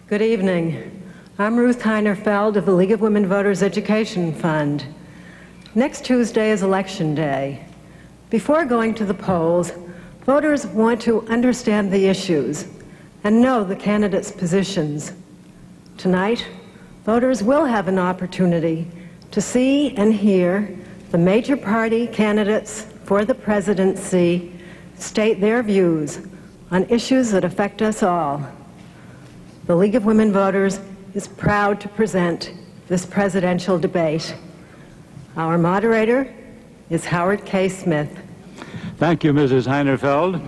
Good evening. I'm Ruth Heinerfeld of the League of Women Voters Education Fund. Next Tuesday is Election Day. Before going to the polls, voters want to understand the issues and know the candidates' positions. Tonight, voters will have an opportunity to see and hear the major party candidates for the presidency state their views on issues that affect us all. The League of Women Voters is proud to present this presidential debate. Our moderator is Howard K. Smith. Thank you, Mrs. Heinerfeld.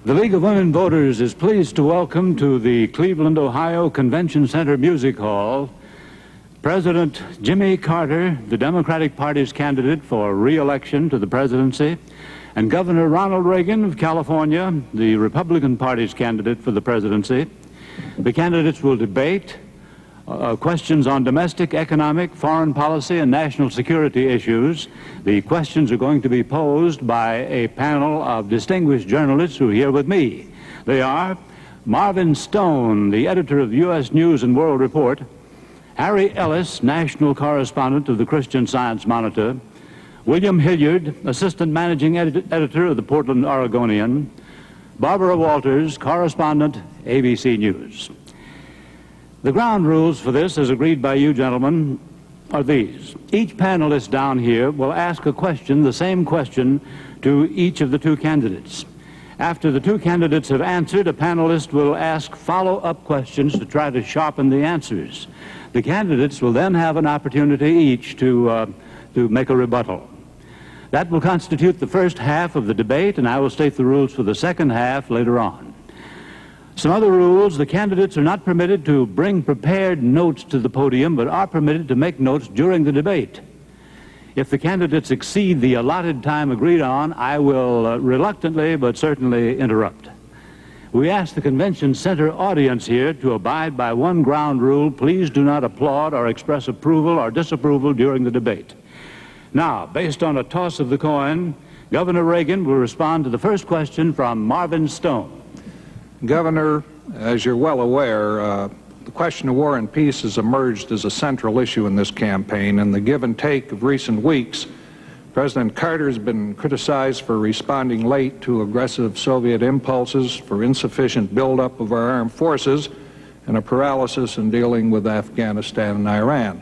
The League of Women Voters is pleased to welcome to the Cleveland, Ohio Convention Center Music Hall President Jimmy Carter, the Democratic Party's candidate for re-election to the presidency, and Governor Ronald Reagan of California, the Republican Party's candidate for the presidency. The candidates will debate questions on domestic, economic, foreign policy, and national security issues. The questions are going to be posed by a panel of distinguished journalists who are here with me. They are Marvin Stone, the editor of U.S. News and World Report; Harry Ellis, national correspondent of the Christian Science Monitor; William Hilliard, assistant managing editor of the Portland Oregonian; Barbara Walters, correspondent, ABC News. The ground rules for this, as agreed by you gentlemen, are these. Each panelist down here will ask a question, the same question, to each of the two candidates. After the two candidates have answered, a panelist will ask follow-up questions to try to sharpen the answers. The candidates will then have an opportunity each to make a rebuttal. That will constitute the first half of the debate, and I will state the rules for the second half later on. Some other rules: the candidates are not permitted to bring prepared notes to the podium, but are permitted to make notes during the debate. If the candidates exceed the allotted time agreed on, I will reluctantly but certainly interrupt. We ask the convention center audience here to abide by one ground rule: please do not applaud or express approval or disapproval during the debate. Now, based on a toss of the coin, Governor Reagan will respond to the first question from Marvin Stone. Governor, as you're well aware, the question of war and peace has emerged as a central issue in this campaign. In the give and take of recent weeks, President Carter has been criticized for responding late to aggressive Soviet impulses, for insufficient buildup of our armed forces, and a paralysis in dealing with Afghanistan and Iran.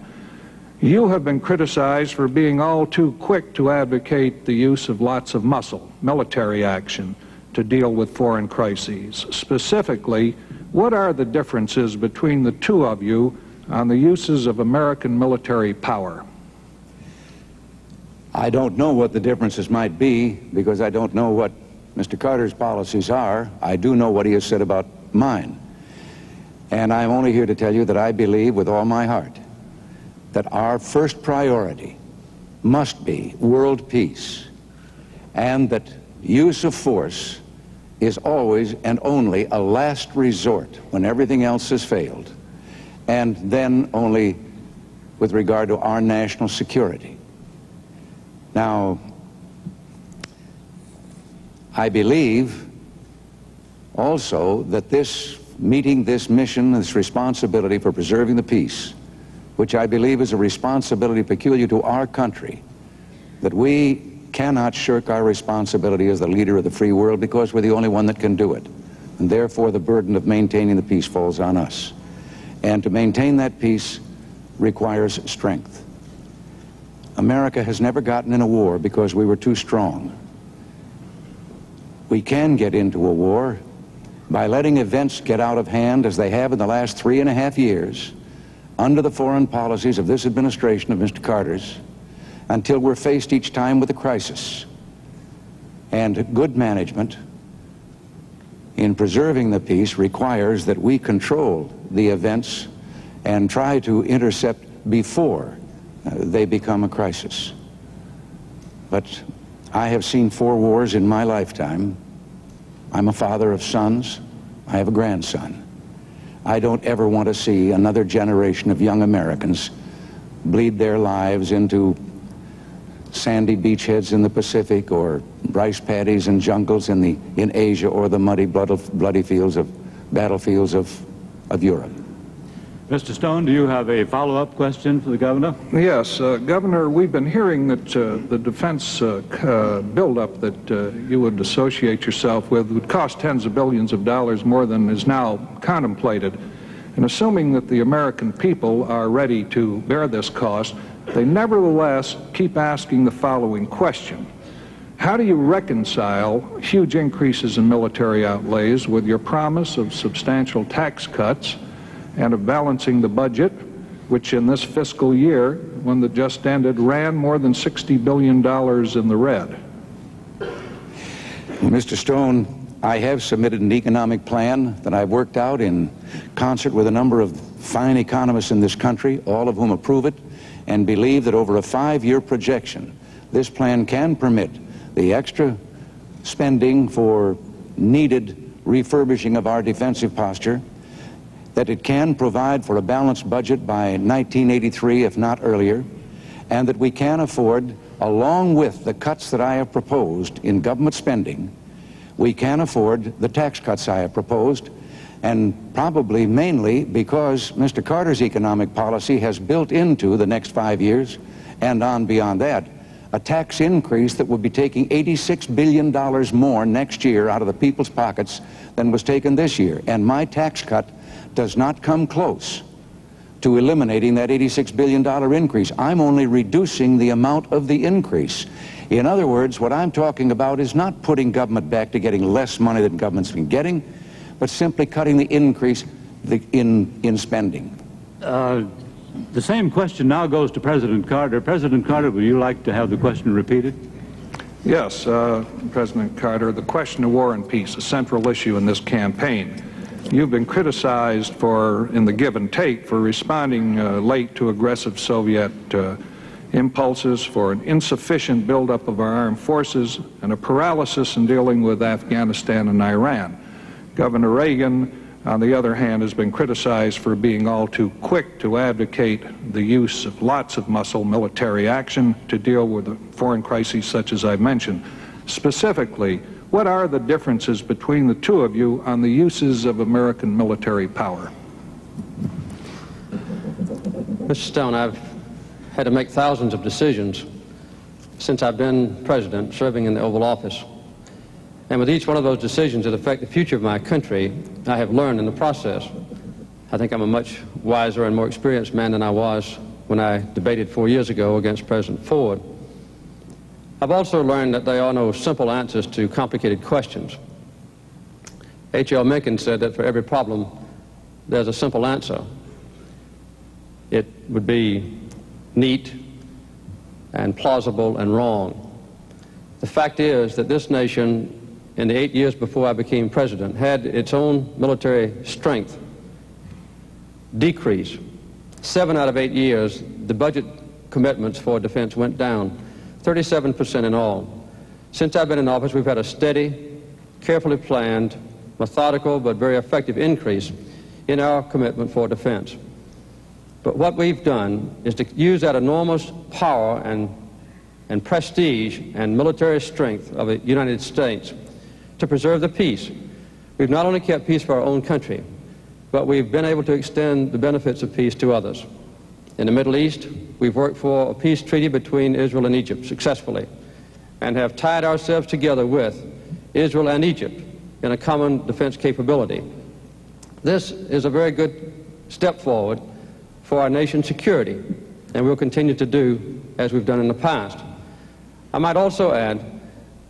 You have been criticized for being all too quick to advocate the use of lots of muscle, military action, to deal with foreign crises. Specifically, what are the differences between the two of you on the uses of American military power? I don't know what the differences might be, because I don't know what Mr. Carter's policies are. I do know what he has said about mine. And I'm only here to tell you that I believe with all my heart that our first priority must be world peace, and that use of force is always and only a last resort when everything else has failed, and then only with regard to our national security. Now, I believe also that meeting this mission, this responsibility for preserving the peace, which I believe is a responsibility peculiar to our country, that we cannot shirk our responsibility as the leader of the free world, because we're the only one that can do it. And therefore the burden of maintaining the peace falls on us. And to maintain that peace requires strength. America has never gotten in a war because we were too strong. We can get into a war by letting events get out of hand, as they have in the last 3.5 years, under the foreign policies of this administration, of Mr. Carter's, until we're faced each time with a crisis. And good management in preserving the peace requires that we control the events and try to intercept before they become a crisis. But I have seen 4 wars in my lifetime. I'm a father of sons. I have a grandson. I don't ever want to see another generation of young Americans bleed their lives into sandy beachheads in the Pacific, or rice paddies and jungles in Asia, or the muddy, bloody battlefields of of Europe. Mr. Stone, do you have a follow-up question for the governor? Yes, Governor, we've been hearing that the defense buildup that you would associate yourself with would cost tens of billions of dollars more than is now contemplated. And assuming that the American people are ready to bear this cost, they nevertheless keep asking the following question. How do you reconcile huge increases in military outlays with your promise of substantial tax cuts and of balancing the budget, which in this fiscal year, one that just ended, ran more than $60 billion in the red? Mr. Stone, I have submitted an economic plan that I've worked out in concert with a number of fine economists in this country, all of whom approve it and believe that over a 5-year projection, this plan can permit the extra spending for needed refurbishing of our defensive posture, that it can provide for a balanced budget by 1983, if not earlier, and that we can afford, along with the cuts that I have proposed in government spending, we can afford the tax cuts I have proposed, and probably mainly because Mr. Carter's economic policy has built into the next 5 years and on beyond that a tax increase that will be taking $86 billion more next year out of the people's pockets than was taken this year. And my tax cut does not come close to eliminating that $86 billion increase. I'm only reducing the amount of the increase. In other words, what I'm talking about is not putting government back to getting less money than government's been getting, but simply cutting the increase in spending. The same question now goes to President Carter. President Carter, would you like to have the question repeated? Yes, President Carter, the question of war and peace, a central issue in this campaign. You've been criticized for, in the give and take, for responding late to aggressive Soviet impulses, for an insufficient buildup of our armed forces, and a paralysis in dealing with Afghanistan and Iran. Governor Reagan, on the other hand, has been criticized for being all too quick to advocate the use of lots of muscle military action to deal with foreign crises such as I've mentioned. Specifically, what are the differences between the two of you on the uses of American military power? Mr. Stone, I've had to make thousands of decisions since I've been president, serving in the Oval Office. And with each one of those decisions that affect the future of my country, I have learned in the process. I think I'm a much wiser and more experienced man than I was when I debated 4 years ago against President Ford. I've also learned that there are no simple answers to complicated questions. H.L. Mencken said that for every problem, there's a simple answer. It would be neat and plausible and wrong. The fact is that this nation, in the 8 years before I became president, had its own military strength decrease. 7 out of 8 years, the budget commitments for defense went down, 37% in all. Since I've been in office, we've had a steady, carefully planned, methodical, but very effective increase in our commitment for defense. But what we've done is to use that enormous power and prestige and military strength of the United States to preserve the peace. We've not only kept peace for our own country, but we've been able to extend the benefits of peace to others. In the Middle East, we've worked for a peace treaty between Israel and Egypt successfully, and have tied ourselves together with Israel and Egypt in a common defense capability. This is a very good step forward for our nation's security, and we'll continue to do as we've done in the past. I might also add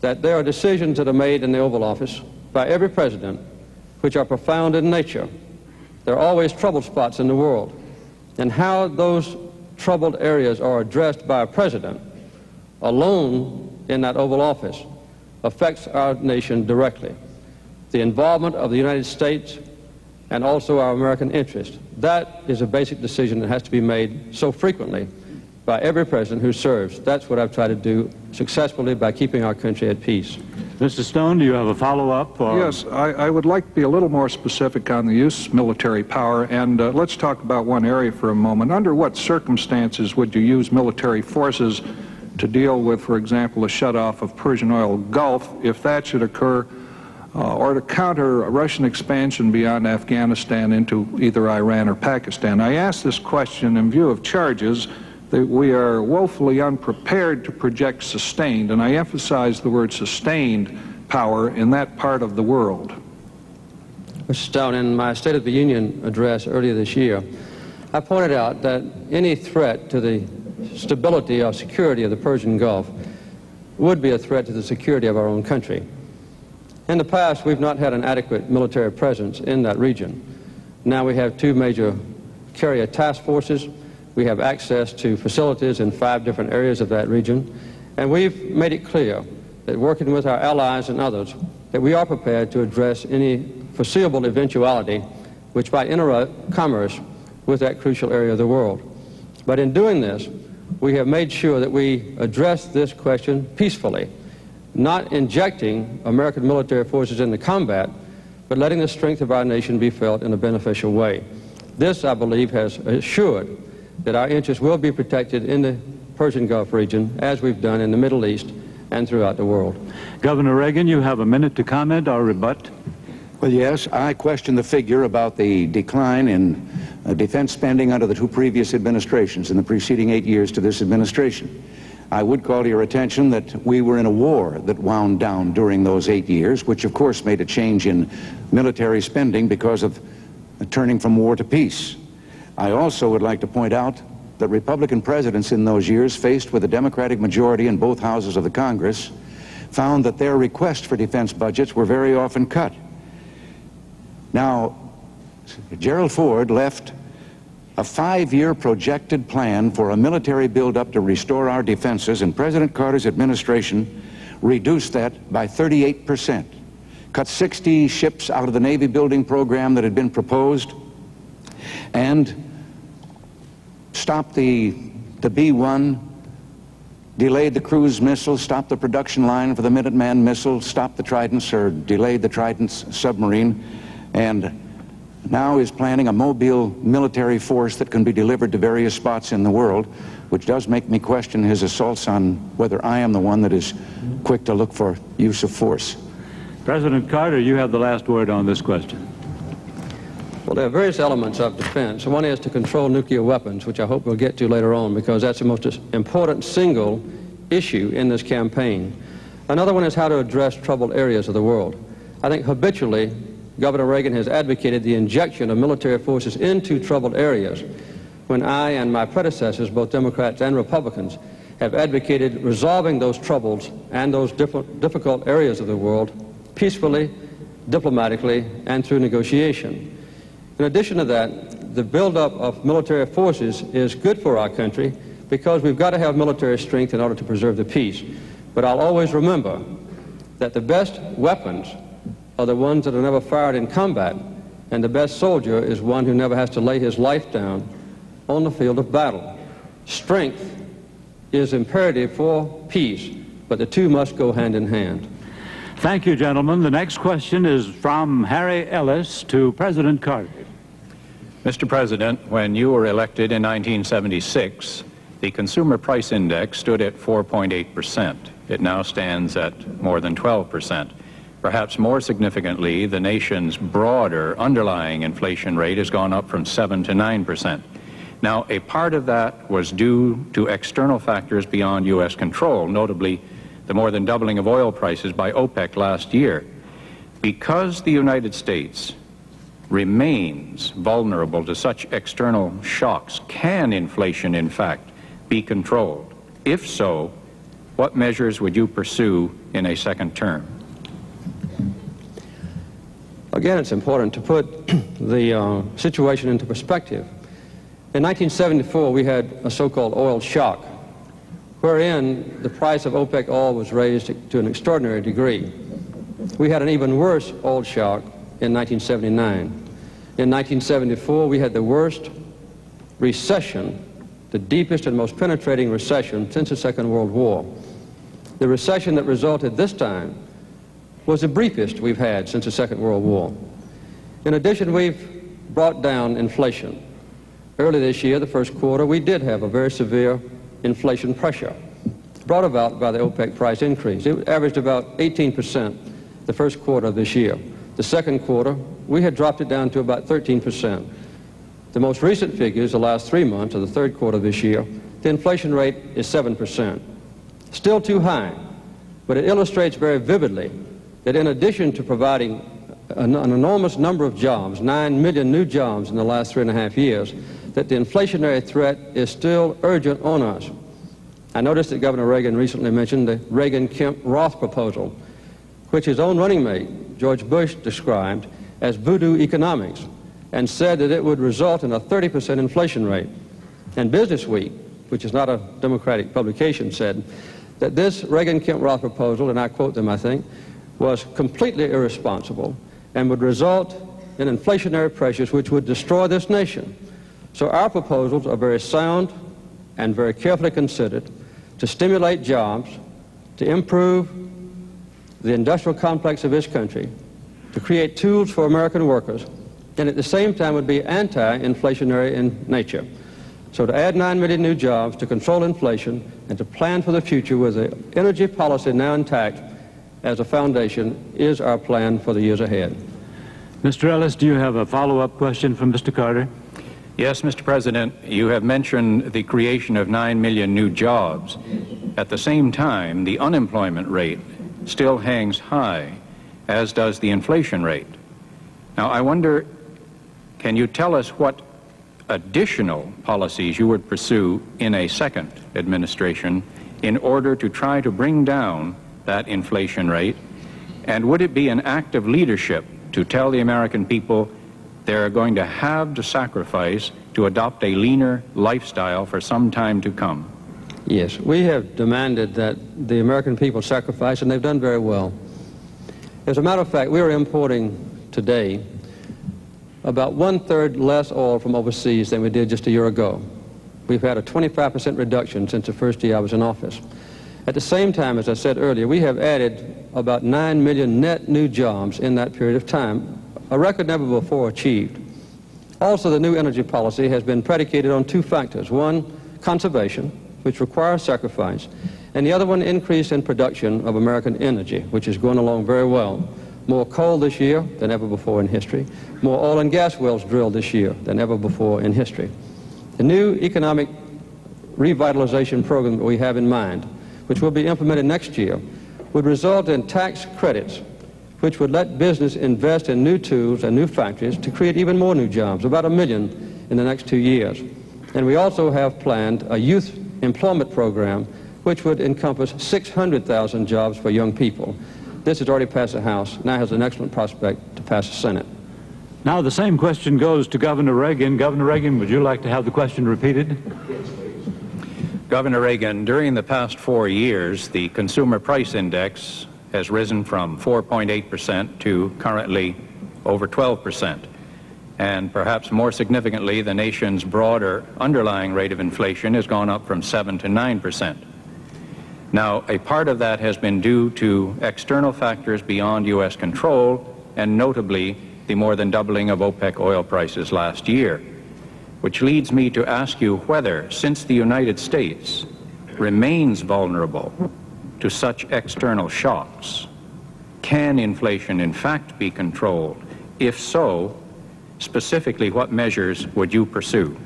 that there are decisions that are made in the Oval Office by every president which are profound in nature. There are always trouble spots in the world, and how those troubled areas are addressed by a president alone in that Oval Office affects our nation directly. The involvement of the United States and also our American interest, that is a basic decision that has to be made so frequently by every president who serves. That's what I've tried to do successfully by keeping our country at peace. Mr. Stone, do you have a follow-up? Yes, I would like to be a little more specific on the use of military power, and let's talk about one area for a moment. Under what circumstances would you use military forces to deal with, for example, a shutoff of Persian oil Gulf? If that should occur, or to counter a Russian expansion beyond Afghanistan into either Iran or Pakistan. I ask this question in view of charges that we are woefully unprepared to project sustained, and I emphasize the word sustained, power in that part of the world. Mr. Stout, in my State of the Union address earlier this year, I pointed out that any threat to the stability or security of the Persian Gulf would be a threat to the security of our own country. In the past, we've not had an adequate military presence in that region. Now we have 2 major carrier task forces. We have access to facilities in 5 different areas of that region. And we've made it clear that working with our allies and others, that we are prepared to address any foreseeable eventuality which might interrupt commerce with that crucial area of the world. But in doing this, we have made sure that we address this question peacefully, not injecting American military forces into combat, but letting the strength of our nation be felt in a beneficial way. This, I believe, has assured that our interests will be protected in the Persian Gulf region, as we've done in the Middle East and throughout the world. Governor Reagan, you have a minute to comment or rebut. Well, yes, I question the figure about the decline in defense spending under the 2 previous administrations in the preceding 8 years to this administration. I would call to your attention that we were in a war that wound down during those 8 years, which of course made a change in military spending because of turning from war to peace. I also would like to point out that Republican presidents in those years, faced with a Democratic majority in both houses of the Congress, found that their requests for defense budgets were very often cut. Now, Gerald Ford left a 5-year projected plan for a military buildup to restore our defenses, and President Carter's administration reduced that by 38%, cut 60 ships out of the Navy building program that had been proposed, and stopped the B-1, delayed the cruise missile, stopped the production line for the Minuteman missile, stopped the Tridents, or delayed the Tridents submarine, and now is planning a mobile military force that can be delivered to various spots in the world, which does make me question his assaults on whether I am the one that is quick to look for use of force. President Carter, you have the last word on this question. Well, there are various elements of defense. One is to control nuclear weapons, which I hope we'll get to later on, because that's the most important single issue in this campaign. Another one is how to address troubled areas of the world. I think habitually Governor Reagan has advocated the injection of military forces into troubled areas, when I and my predecessors, both Democrats and Republicans, have advocated resolving those troubles and those difficult areas of the world peacefully, diplomatically, and through negotiation. In addition to that, the buildup of military forces is good for our country because we've got to have military strength in order to preserve the peace. But I'll always remember that the best weapons are the ones that are never fired in combat, and the best soldier is one who never has to lay his life down on the field of battle. Strength is imperative for peace, but the 2 must go hand in hand. Thank you, gentlemen. The next question is from Harry Ellis to President Carter. Mr. President, when you were elected in 1976, the Consumer Price Index stood at 4.8%. It now stands at more than 12%. Perhaps more significantly, the nation's broader underlying inflation rate has gone up from 7 to 9%. Now, a part of that was due to external factors beyond U.S. control, notably the more than doubling of oil prices by OPEC last year. Because the United States remains vulnerable to such external shocks, can inflation, in fact, be controlled? If so, what measures would you pursue in a second term? Again, it's important to put the situation into perspective. In 1974, we had a so-called oil shock, wherein the price of OPEC oil was raised to an extraordinary degree. We had an even worse oil shock in 1979. In 1974, we had the worst recession, the deepest and most penetrating recession since the Second World War. The recession that resulted this time was the briefest we've had since the Second World War. In addition, we've brought down inflation. Early this year, the first quarter, we did have a very severe inflation pressure brought about by the OPEC price increase. It averaged about 18% the first quarter of this year. The second quarter, we had dropped it down to about 13%. The most recent figures, the last 3 months of the third quarter of this year, the inflation rate is 7%. Still too high, but it illustrates very vividly that in addition to providing an enormous number of jobs, 9 million new jobs in the last 3.5 years, that the inflationary threat is still urgent on us. I noticed that Governor Reagan recently mentioned the Reagan-Kemp-Roth proposal, which his own running mate, George Bush, described as voodoo economics, and said that it would result in a 30% inflation rate. And Business Week, which is not a Democratic publication, said that this Reagan-Kemp-Roth proposal, and I quote them, I think, was completely irresponsible and would result in inflationary pressures which would destroy this nation. So our proposals are very sound and very carefully considered to stimulate jobs, to improve the industrial complex of this country, to create tools for American workers, and at the same time would be anti-inflationary in nature. So to add 9 million new jobs, to control inflation, and to plan for the future with the energy policy now intact as a foundation is our plan for the years ahead. Mr. Ellis, do you have a follow-up question from Mr. Carter? Yes, Mr. President, you have mentioned the creation of 9 million new jobs. At the same time, the unemployment rate still hangs high, as does the inflation rate. Now, I wonder, can you tell us what additional policies you would pursue in a second administration in order to try to bring down that inflation rate? And would it be an act of leadership to tell the American people they're going to have to sacrifice to adopt a leaner lifestyle for some time to come? Yes, we have demanded that the American people sacrifice, and they've done very well. As a matter of fact, we are importing today about 1/3 less oil from overseas than we did just a year ago. We've had a 25% reduction since the first year I was in office. At the same time, as I said earlier, we have added about 9 million net new jobs in that period of time, a record never before achieved. Also, the new energy policy has been predicated on 2 factors. One, conservation, which requires sacrifice, and the other one, increase in production of American energy, which is going along very well. More coal this year than ever before in history. More oil and gas wells drilled this year than ever before in history. The new economic revitalization program that we have in mind, which will be implemented next year, would result in tax credits which would let business invest in new tools and new factories to create even more new jobs, about 1 million in the next 2 years. And we also have planned a youth employment program which would encompass 600,000 jobs for young people. This has already passed the House, now has an excellent prospect to pass the Senate. Now the same question goes to Governor Reagan. Governor Reagan, would you like to have the question repeated? Governor Reagan, during the past 4 years, the consumer price index has risen from 4.8% to currently over 12%. And perhaps more significantly, the nation's broader underlying rate of inflation has gone up from 7 to 9%. Now, a part of that has been due to external factors beyond U.S. control, and notably the more than doubling of OPEC oil prices last year, which leads me to ask you whether, since the United States remains vulnerable to such external shocks, can inflation in fact be controlled? If so, specifically what measures would you pursue?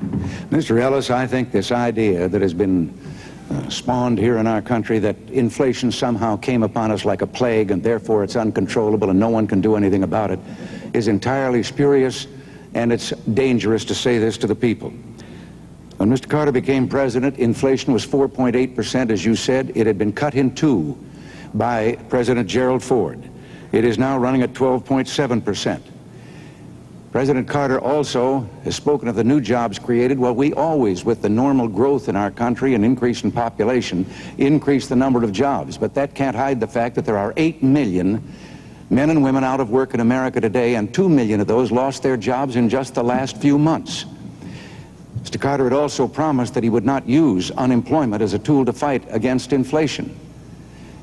Mr. Ellis, I think this idea that has been spawned here in our country that inflation somehow came upon us like a plague and therefore it's uncontrollable and no one can do anything about it is entirely spurious, and it's dangerous to say this to the people. When Mr. Carter became president, inflation was 4.8%, as you said. It had been cut in 2 by President Gerald Ford. It is now running at 12.7%. President Carter also has spoken of the new jobs created. Well, we always, with the normal growth in our country and increase in population, increase the number of jobs. But that can't hide the fact that there are 8 million men and women out of work in America today, and 2 million of those lost their jobs in just the last few months. Mr. Carter had also promised that he would not use unemployment as a tool to fight against inflation.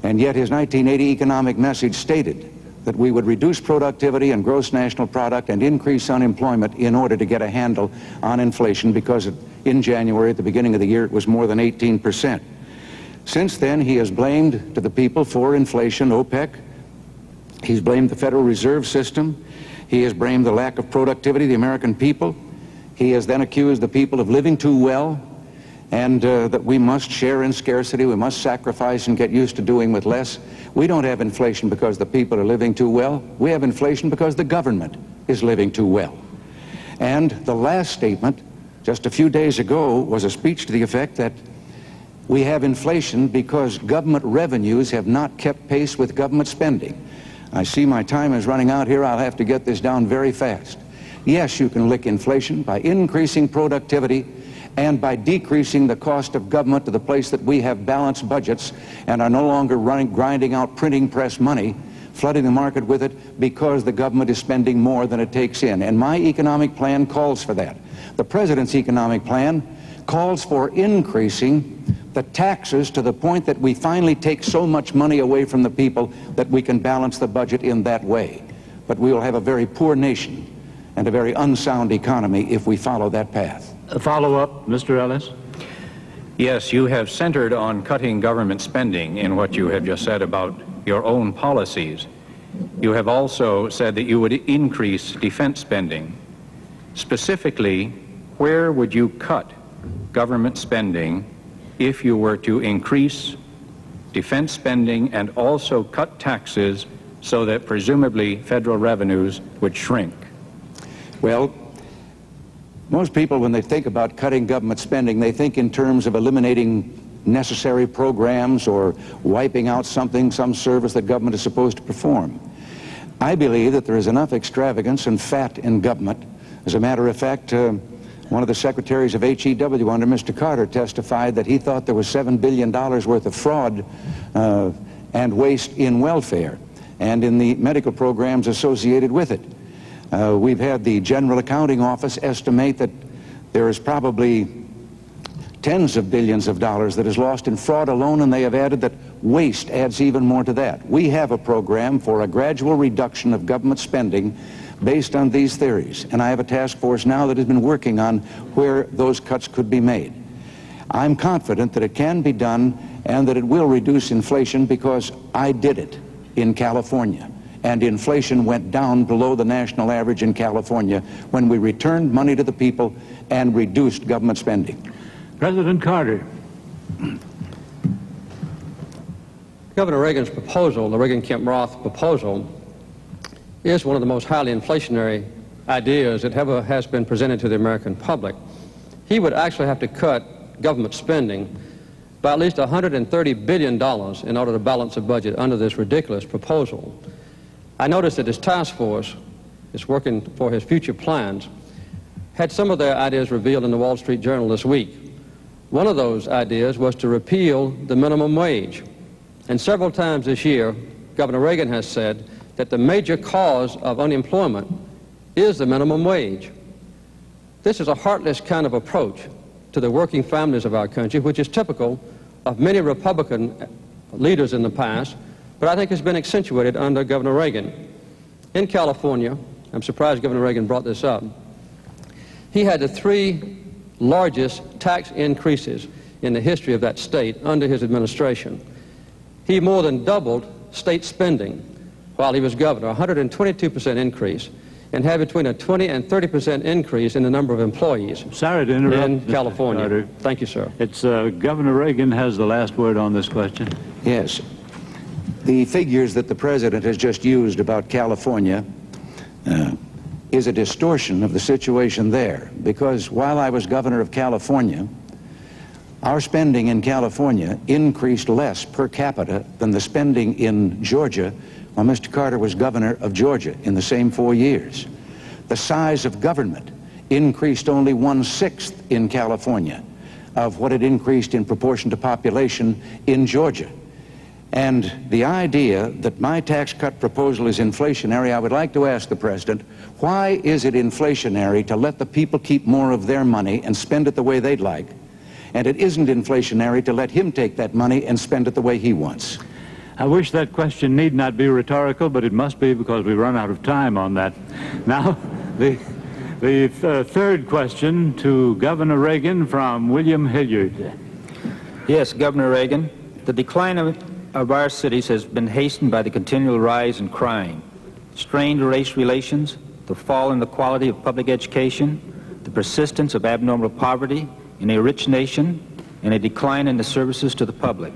And yet his 1980 economic message stated that we would reduce productivity and gross national product and increase unemployment in order to get a handle on inflation, because in January, at the beginning of the year, it was more than 18%. Since then, he has blamed to the people for inflation OPEC, He's blamed the Federal Reserve System. He has blamed the lack of productivity of the American people. He has then accused the people of living too well, and that we must share in scarcity, we must sacrifice and get used to doing with less. We don't have inflation because the people are living too well. We have inflation because the government is living too well. And the last statement, just a few days ago, was a speech to the effect that we have inflation because government revenues have not kept pace with government spending. I see my time is running out here. I'll have to get this down very fast. Yes, you can lick inflation by increasing productivity and by decreasing the cost of government to the place that we have balanced budgets and are no longer grinding out printing press money, flooding the market with it because the government is spending more than it takes in. And my economic plan calls for that. The President's economic plan calls for increasing the taxes to the point that we finally take so much money away from the people that we can balance the budget in that way. But we will have a very poor nation and a very unsound economy if we follow that path. A follow-up, Mr. Ellis? Yes, you have centered on cutting government spending in what you have just said about your own policies. You have also said that you would increase defense spending. Specifically, where would you cut government spending if you were to increase defense spending and also cut taxes so that presumably federal revenues would shrink? Well, most people, when they think about cutting government spending, they think in terms of eliminating necessary programs or wiping out some service that government is supposed to perform. I believe that there is enough extravagance and fat in government. As a matter of fact, one of the secretaries of HEW under Mr. Carter testified that he thought there was $7 billion worth of fraud and waste in welfare and in the medical programs associated with it. We've had the General Accounting Office estimate that there is probably tens of billions of dollars that is lost in fraud alone, and they have added that waste adds even more to that. We have a program for a gradual reduction of government spending based on these theories, and I have a task force now that has been working on where those cuts could be made. I'm confident that it can be done and that it will reduce inflation because I did it in California. And inflation went down below the national average in California when we returned money to the people and reduced government spending. President Carter. Governor Reagan's proposal, the Reagan-Kemp-Roth proposal, is one of the most highly inflationary ideas that ever has been presented to the American public. He would actually have to cut government spending by at least $130 billion in order to balance the budget under this ridiculous proposal. I noticed that his task force is working for his future plans, had some of their ideas revealed in the Wall Street Journal this week. One of those ideas was to repeal the minimum wage. And several times this year, Governor Reagan has said that the major cause of unemployment is the minimum wage. This is a heartless kind of approach to the working families of our country, which is typical of many Republican leaders in the past, but I think has been accentuated under Governor Reagan. In California, I'm surprised Governor Reagan brought this up, he had the 3 largest tax increases in the history of that state under his administration. He more than doubled state spending while he was governor, 122% increase, and had between a 20 and 30% increase in the number of employees. Sorry to interrupt, in Mr. California. Carter. Thank you, sir. It's Governor Reagan has the last word on this question. Yes. The figures that the President has just used about California is a distortion of the situation there, because while I was governor of California, our spending in California increased less per capita than the spending in Georgia while Mr. Carter was governor of Georgia in the same 4 years. The size of government increased only 1/6 in California of what it increased in proportion to population in Georgia. And the idea that my tax cut proposal is inflationary, I would like to ask the President, why is it inflationary to let the people keep more of their money and spend it the way they'd like, and it isn't inflationary to let him take that money and spend it the way he wants? I wish that question need not be rhetorical, but it must be because we run out of time on that. Now, the third question to Governor Reagan from William Hilliard. Yes, Governor Reagan, the decline of our cities has been hastened by the continual rise in crime, strained race relations, the fall in the quality of public education, the persistence of abnormal poverty in a rich nation, and a decline in the services to the public.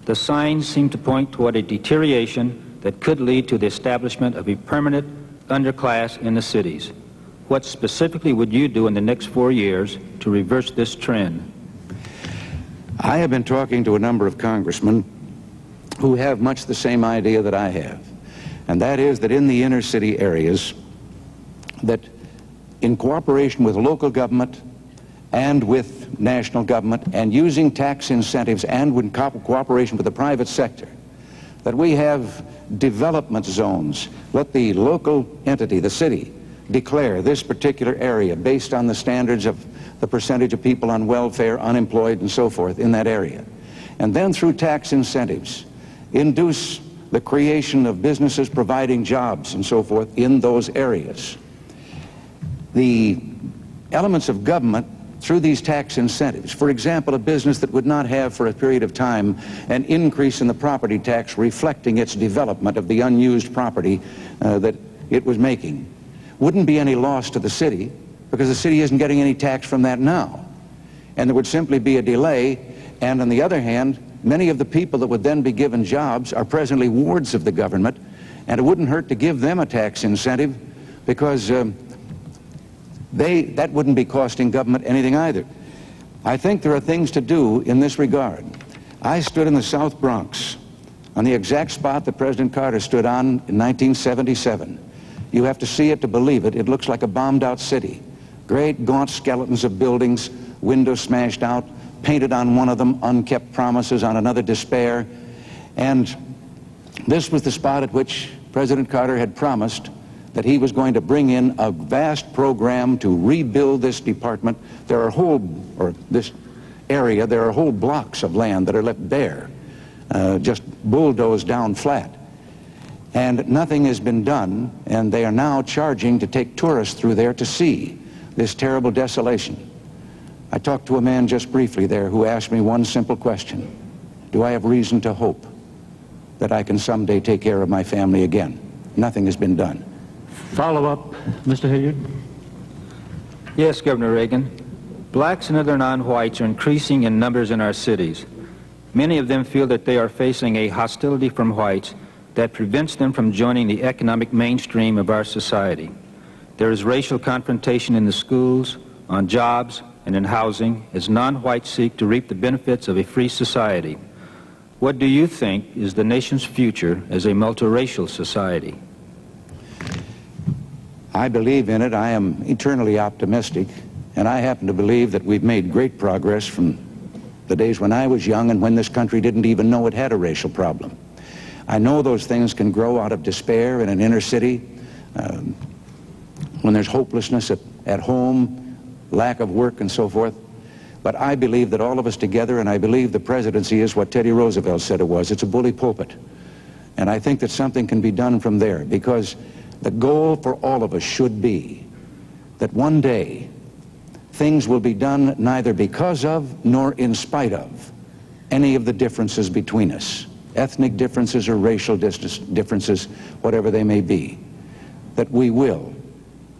The signs seem to point toward a deterioration that could lead to the establishment of a permanent underclass in the cities. What specifically would you do in the next 4 years to reverse this trend? I have been talking to a number of congressmen who have much the same idea that I have, and that is that in the inner city areas, that in cooperation with local government and with national government and using tax incentives and with cooperation with the private sector, that we have development zones. Let the local entity, the city, declare this particular area based on the standards of the percentage of people on welfare, unemployed, and so forth in that area. And then through tax incentives, induce the creation of businesses providing jobs and so forth in those areas. The elements of government through these tax incentives, for example, a business that would not have for a period of time an increase in the property tax reflecting its development of the unused property that it was making, wouldn't be any loss to the city because the city isn't getting any tax from that now. And there would simply be a delay, and on the other hand, many of the people that would then be given jobs are presently wards of the government, and it wouldn't hurt to give them a tax incentive because that wouldn't be costing government anything either. I think there are things to do in this regard. I stood in the South Bronx on the exact spot that President Carter stood on in 1977. You have to see it to believe it. It looks like a bombed-out city. Great gaunt skeletons of buildings, windows smashed out, painted on one of them, unkept promises, on another despair. And this was the spot at which President Carter had promised that he was going to bring in a vast program to rebuild this department. There are this area, there are whole blocks of land that are left bare, just bulldozed down flat. And nothing has been done, and they are now charging to take tourists through there to see this terrible desolation. I talked to a man just briefly there who asked me one simple question: do I have reason to hope that I can someday take care of my family again? Nothing has been done. Follow up, Mr. Hilliard. Yes, Governor Reagan. Blacks and other non-whites are increasing in numbers in our cities. Many of them feel that they are facing a hostility from whites that prevents them from joining the economic mainstream of our society. There is racial confrontation in the schools, on jobs, and in housing as non-whites seek to reap the benefits of a free society. What do you think is the nation's future as a multiracial society? I believe in it. I am eternally optimistic, and I happen to believe that we've made great progress from the days when I was young and when this country didn't even know it had a racial problem. I know those things can grow out of despair in an inner city, when there's hopelessness at home, lack of work and so forth. But I believe that all of us together, and I believe the presidency is what Teddy Roosevelt said it was. It's a bully pulpit. And I think that something can be done from there, because the goal for all of us should be that one day things will be done neither because of nor in spite of any of the differences between us, ethnic differences or racial differences, whatever they may be, that we will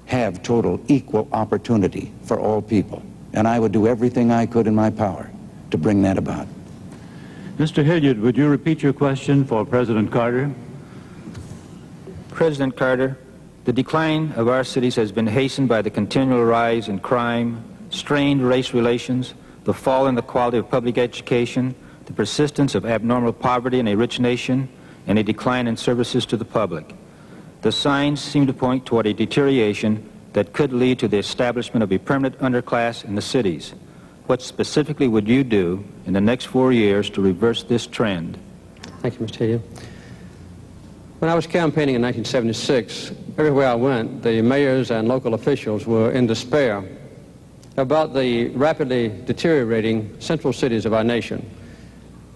have total equal opportunity for all people. And I would do everything I could in my power to bring that about. Mr. Hilliard, would you repeat your question for President Carter? President Carter, the decline of our cities has been hastened by the continual rise in crime, strained race relations, the fall in the quality of public education, the persistence of abnormal poverty in a rich nation, and a decline in services to the public. The signs seem to point toward a deterioration that could lead to the establishment of a permanent underclass in the cities. What specifically would you do in the next 4 years to reverse this trend? Thank you, Mr. Hilliard. When I was campaigning in 1976, everywhere I went, the mayors and local officials were in despair about the rapidly deteriorating central cities of our nation.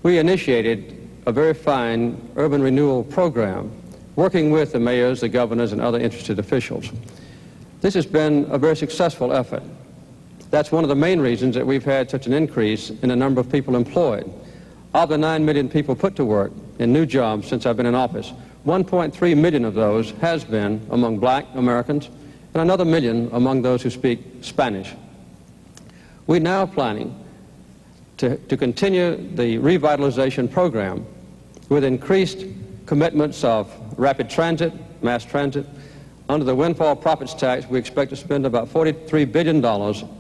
We initiated a very fine urban renewal program, working with the mayors, the governors, and other interested officials. This has been a very successful effort. That's one of the main reasons that we've had such an increase in the number of people employed. Of the 9 million people put to work in new jobs since I've been in office, 1.3 million of those has been among black Americans and another million among those who speak Spanish. We're now planning to continue the revitalization program with increased commitments of rapid transit, mass transit. Under the windfall profits tax, we expect to spend about $43 billion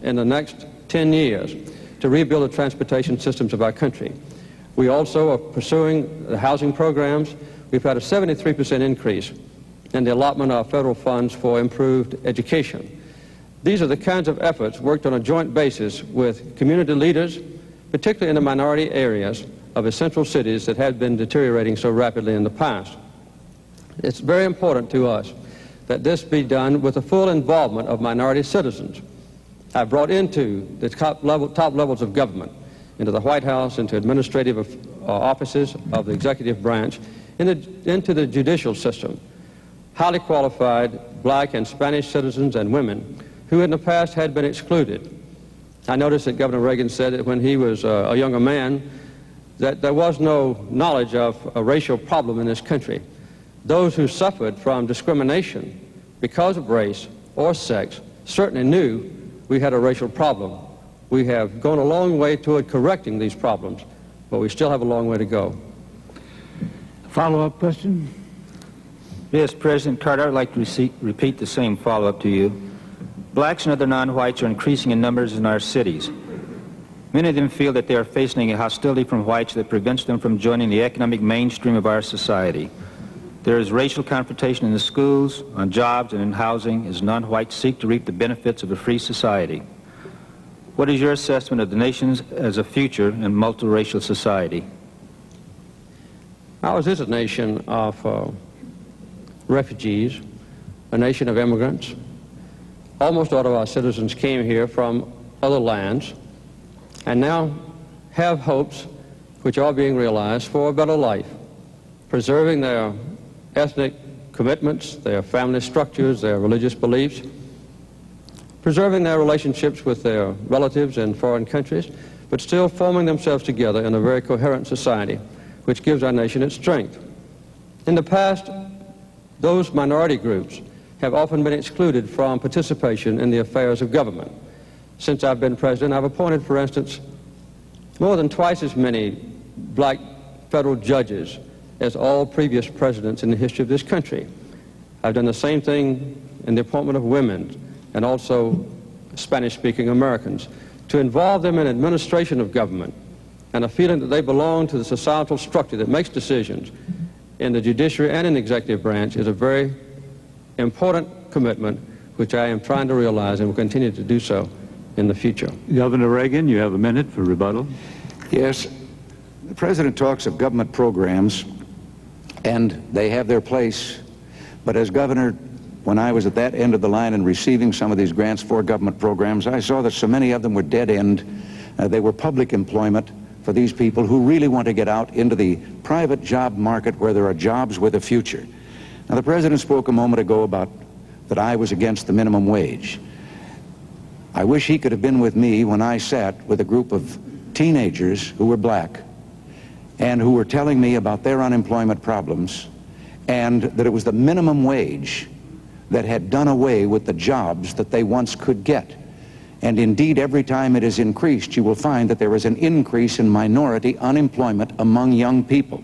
in the next 10 years to rebuild the transportation systems of our country. We also are pursuing the housing programs. We've had a 73% increase in the allotment of federal funds for improved education. These are the kinds of efforts worked on a joint basis with community leaders, particularly in the minority areas of the central cities that had been deteriorating so rapidly in the past. It's very important to us that this be done with the full involvement of minority citizens. I brought into the top levels of government, into the White House, into administrative offices of the executive branch, into the judicial system, highly qualified black and Spanish citizens and women who in the past had been excluded. I noticed that Governor Reagan said that when he was a younger man that there was no knowledge of a racial problem in this country. Those who suffered from discrimination because of race or sex certainly knew we had a racial problem. We have gone a long way toward correcting these problems, but we still have a long way to go. Follow-up question? Yes, President Carter, I'd like to repeat the same follow-up to you. Blacks and other non-whites are increasing in numbers in our cities. Many of them feel that they are facing a hostility from whites that prevents them from joining the economic mainstream of our society. There is racial confrontation in the schools, on jobs, and in housing as non-whites seek to reap the benefits of a free society. What is your assessment of the nation as a future and multiracial society? Ours is a nation of refugees, a nation of immigrants. Almost all of our citizens came here from other lands and now have hopes, which are being realized, for a better life, preserving their ethnic commitments, their family structures, their religious beliefs, preserving their relationships with their relatives in foreign countries, but still forming themselves together in a very coherent society, which gives our nation its strength. In the past, those minority groups have often been excluded from participation in the affairs of government. Since I've been president, I've appointed, for instance, more than twice as many black federal judges as all previous presidents in the history of this country. I've done the same thing in the appointment of women and also Spanish-speaking Americans, to involve them in administration of government and a feeling that they belong to the societal structure that makes decisions in the judiciary and in the executive branch is a very important commitment which I am trying to realize and will continue to do so in the future. Governor Reagan, you have a minute for rebuttal. Yes, the President talks of government programs, and they have their place, but as governor, when I was at that end of the line and receiving some of these grants for government programs, I saw that so many of them were dead end. They were public employment for these people who really want to get out into the private job market where there are jobs with a future. Now, the President spoke a moment ago about that I was against the minimum wage. I wish he could have been with me when I sat with a group of teenagers who were black and who were telling me about their unemployment problems, and that it was the minimum wage that had done away with the jobs that they once could get. And indeed, every time it is increased, you will find that there is an increase in minority unemployment among young people.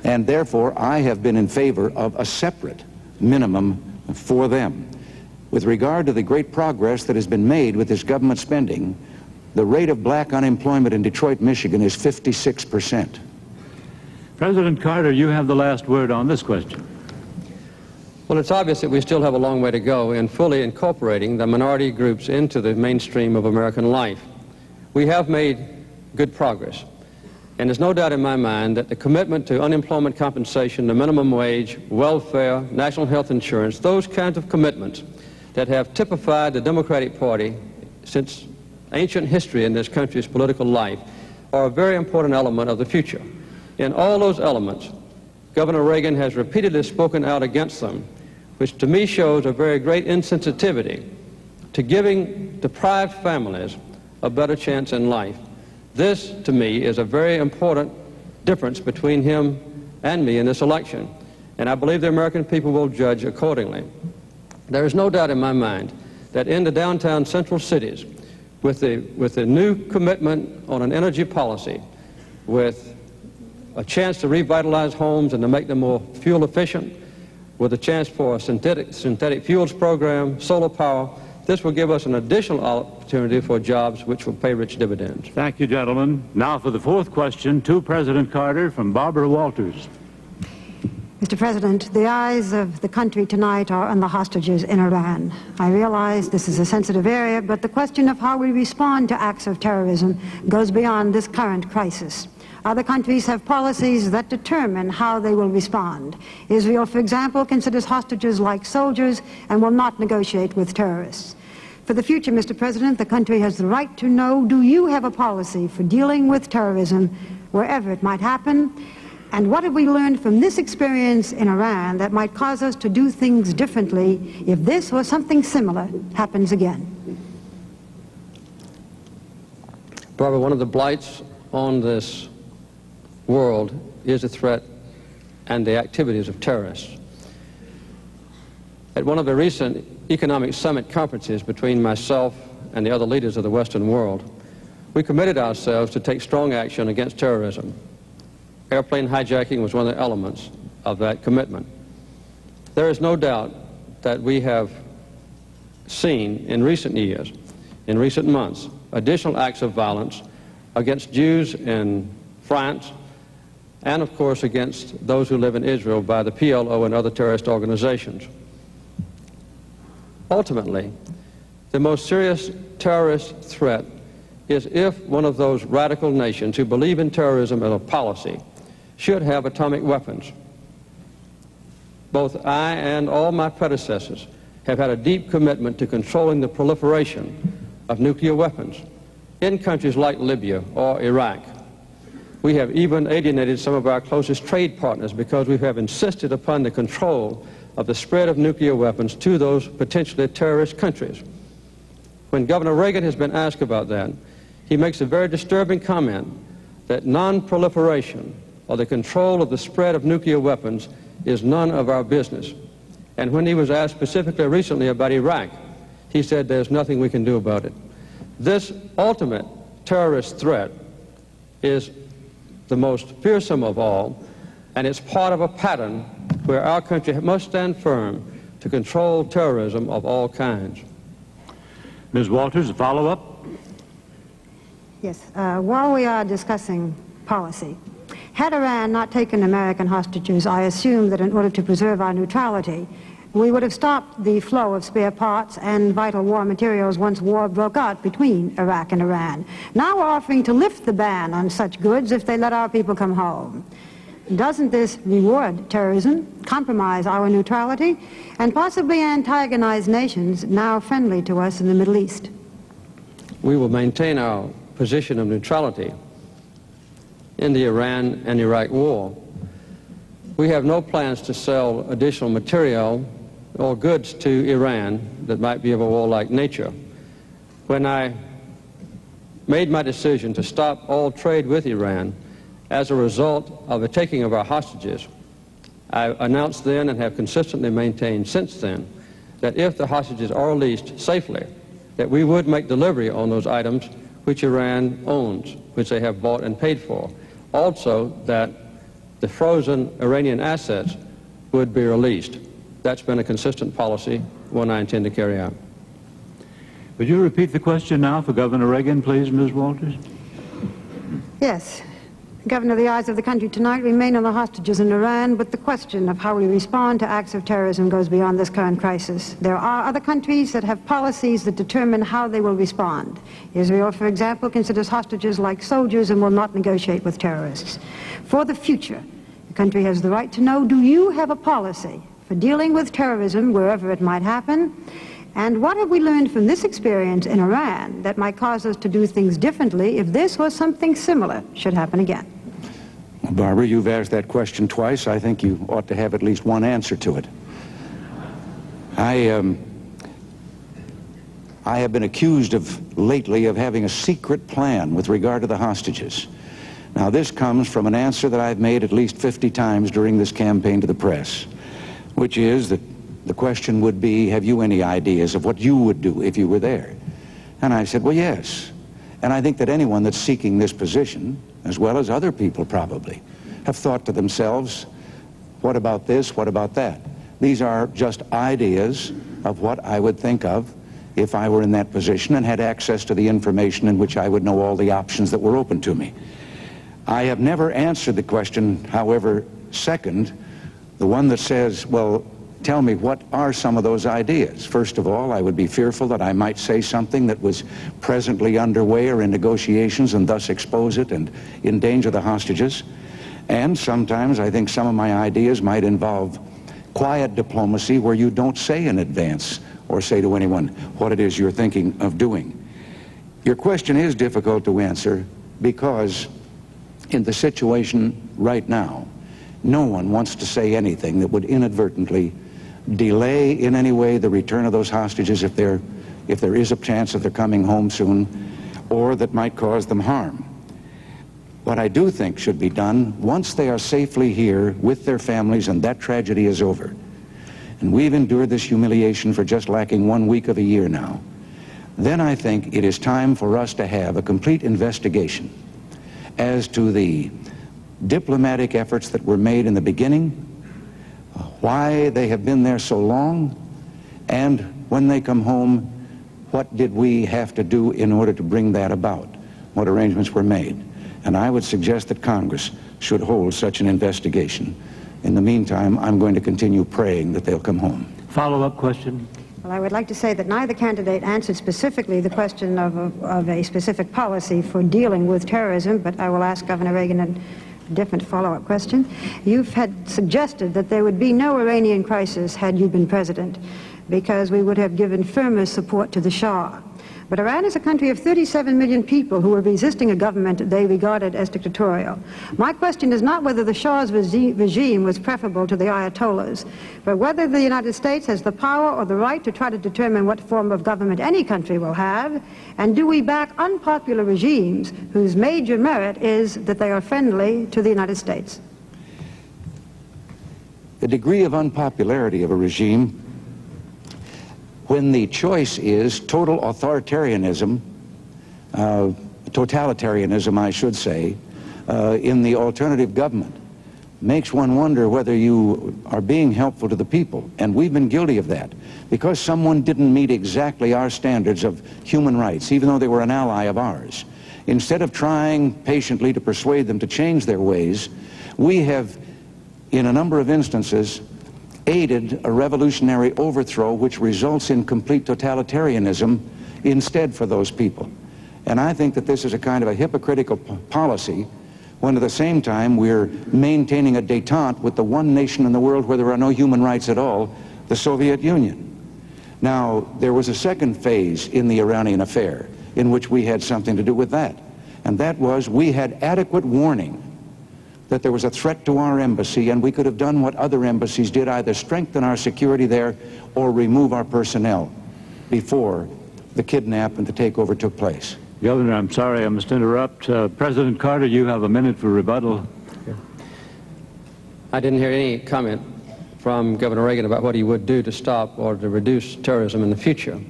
And therefore, I have been in favor of a separate minimum for them. With regard to the great progress that has been made with this government spending, the rate of black unemployment in Detroit, Michigan is 56%. President Carter, you have the last word on this question. Well, it's obvious that we still have a long way to go in fully incorporating the minority groups into the mainstream of American life. We have made good progress, and there's no doubt in my mind that the commitment to unemployment compensation, the minimum wage, welfare, national health insurance, those kinds of commitments that have typified the Democratic Party since ancient history in this country's political life are a very important element of the future. In all those elements, Governor Reagan has repeatedly spoken out against them, which to me shows a very great insensitivity to giving deprived families a better chance in life. This, to me, is a very important difference between him and me in this election, and I believe the American people will judge accordingly. There is no doubt in my mind that in the downtown central cities, with the new commitment on an energy policy, with a chance to revitalize homes and to make them more fuel efficient, with a chance for a synthetic fuels program, solar power, this will give us an additional opportunity for jobs which will pay rich dividends. Thank you, gentlemen. Now for the fourth question to President Carter from Barbara Walters. Mr. President, the eyes of the country tonight are on the hostages in Iran. I realize this is a sensitive area, but the question of how we respond to acts of terrorism goes beyond this current crisis. Other countries have policies that determine how they will respond. Israel, for example, considers hostages like soldiers and will not negotiate with terrorists. For the future, Mr. President, the country has the right to know, do you have a policy for dealing with terrorism wherever it might happen? And what have we learned from this experience in Iran that might cause us to do things differently if this or something similar happens again? Barbara, one of the blights on this world is the threat and the activities of terrorists. At one of the recent economic summit conferences between myself and the other leaders of the Western world, we committed ourselves to take strong action against terrorism. Airplane hijacking was one of the elements of that commitment. There is no doubt that we have seen in recent years, in recent months, additional acts of violence against Jews in France and, of course, against those who live in Israel by the PLO and other terrorist organizations. Ultimately, the most serious terrorist threat is if one of those radical nations who believe in terrorism as a policy should have atomic weapons. Both I and all my predecessors have had a deep commitment to controlling the proliferation of nuclear weapons in countries like Libya or Iraq. We have even alienated some of our closest trade partners because we have insisted upon the control of the spread of nuclear weapons to those potentially terrorist countries. When Governor Reagan has been asked about that, he makes a very disturbing comment that non-proliferation or the control of the spread of nuclear weapons is none of our business. And when he was asked specifically recently about Iraq, he said there's nothing we can do about it. This ultimate terrorist threat is the most fearsome of all, and it's part of a pattern where our country must stand firm to control terrorism of all kinds. Ms. Walters, a follow-up? Yes. While we are discussing policy, had Iran not taken American hostages, I assume that in order to preserve our neutrality, we would have stopped the flow of spare parts and vital war materials once war broke out between Iraq and Iran. Now we're offering to lift the ban on such goods if they let our people come home. Doesn't this reward terrorism, compromise our neutrality, and possibly antagonize nations now friendly to us in the Middle East? We will maintain our position of neutrality in the Iran and Iraq war. We have no plans to sell additional material or goods to Iran that might be of a warlike nature. When I made my decision to stop all trade with Iran as a result of the taking of our hostages, I announced then and have consistently maintained since then that if the hostages are released safely, that we would make delivery on those items which Iran owns, which they have bought and paid for. Also, that the frozen Iranian assets would be released. That's been a consistent policy, one I intend to carry out. Would you repeat the question now for Governor Reagan, please, Ms. Walters? Yes. Governor, the eyes of the country tonight remain on the hostages in Iran, but the question of how we respond to acts of terrorism goes beyond this current crisis. There are other countries that have policies that determine how they will respond. Israel, for example, considers hostages like soldiers and will not negotiate with terrorists. For the future, the country has the right to know, do you have a policy for dealing with terrorism wherever it might happen? And what have we learned from this experience in Iran that might cause us to do things differently if this or something similar should happen again? Barbara, you've asked that question twice. I think you ought to have at least one answer to it. I I have been accused of lately of having a secret plan with regard to the hostages. Now, this comes from an answer that I've made at least 50 times during this campaign to the press, which is that the question would be, have you any ideas of what you would do if you were there? And I said, well, yes. And I think that anyone that's seeking this position, as well as other people probably, have thought to themselves, what about this, what about that? These are just ideas of what I would think of if I were in that position and had access to the information in which I would know all the options that were open to me. I have never answered the question, however, second, the one that says, well, tell me, what are some of those ideas? First of all, I would be fearful that I might say something that was presently underway or in negotiations and thus expose it and endanger the hostages. And sometimes I think some of my ideas might involve quiet diplomacy where you don't say in advance or say to anyone what it is you're thinking of doing. Your question is difficult to answer because in the situation right now, no one wants to say anything that would inadvertently delay in any way the return of those hostages if there is a chance that they're coming home soon, or that might cause them harm. What I do think should be done, once they are safely here with their families and that tragedy is over, and we've endured this humiliation for just lacking 1 week of a year now, then I think it is time for us to have a complete investigation as to the diplomatic efforts that were made in the beginning, why they have been there so long, and when they come home, what did we have to do in order to bring that about, what arrangements were made. And I would suggest that Congress should hold such an investigation. In the meantime, I'm going to continue praying that they'll come home. Follow-up question. Well, I would like to say that neither candidate answered specifically the question of a specific policy for dealing with terrorism, but I will ask Governor Reagan a different follow-up question. You've had suggested that there would be no Iranian crisis had you been president, because we would have given firmer support to the Shah. But Iran is a country of 37 million people who are resisting a government they regarded as dictatorial. My question is not whether the Shah's regime was preferable to the Ayatollahs, but whether the United States has the power or the right to try to determine what form of government any country will have, and do we back unpopular regimes whose major merit is that they are friendly to the United States? The degree of unpopularity of a regime, when the choice is total authoritarianism, totalitarianism, I should say, in the alternative government, makes one wonder whether you are being helpful to the people. And we've been guilty of that. Because someone didn't meet exactly our standards of human rights, even though they were an ally of ours, instead of trying patiently to persuade them to change their ways, we have, in a number of instances, aided a revolutionary overthrow which results in complete totalitarianism instead for those people. And I think that this is a kind of a hypocritical policy when at the same time we're maintaining a détente with the one nation in the world where there are no human rights at all, the Soviet Union. Now, there was a second phase in the Iranian affair in which we had something to do with that. And that was we had adequate warning that there was a threat to our embassy, and we could have done what other embassies did, either strengthen our security there or remove our personnel before the kidnap and the takeover took place. Governor, I'm sorry, I must interrupt. President Carter, you have a minute for rebuttal. I didn't hear any comment from Governor Reagan about what he would do to stop or to reduce terrorism in the future.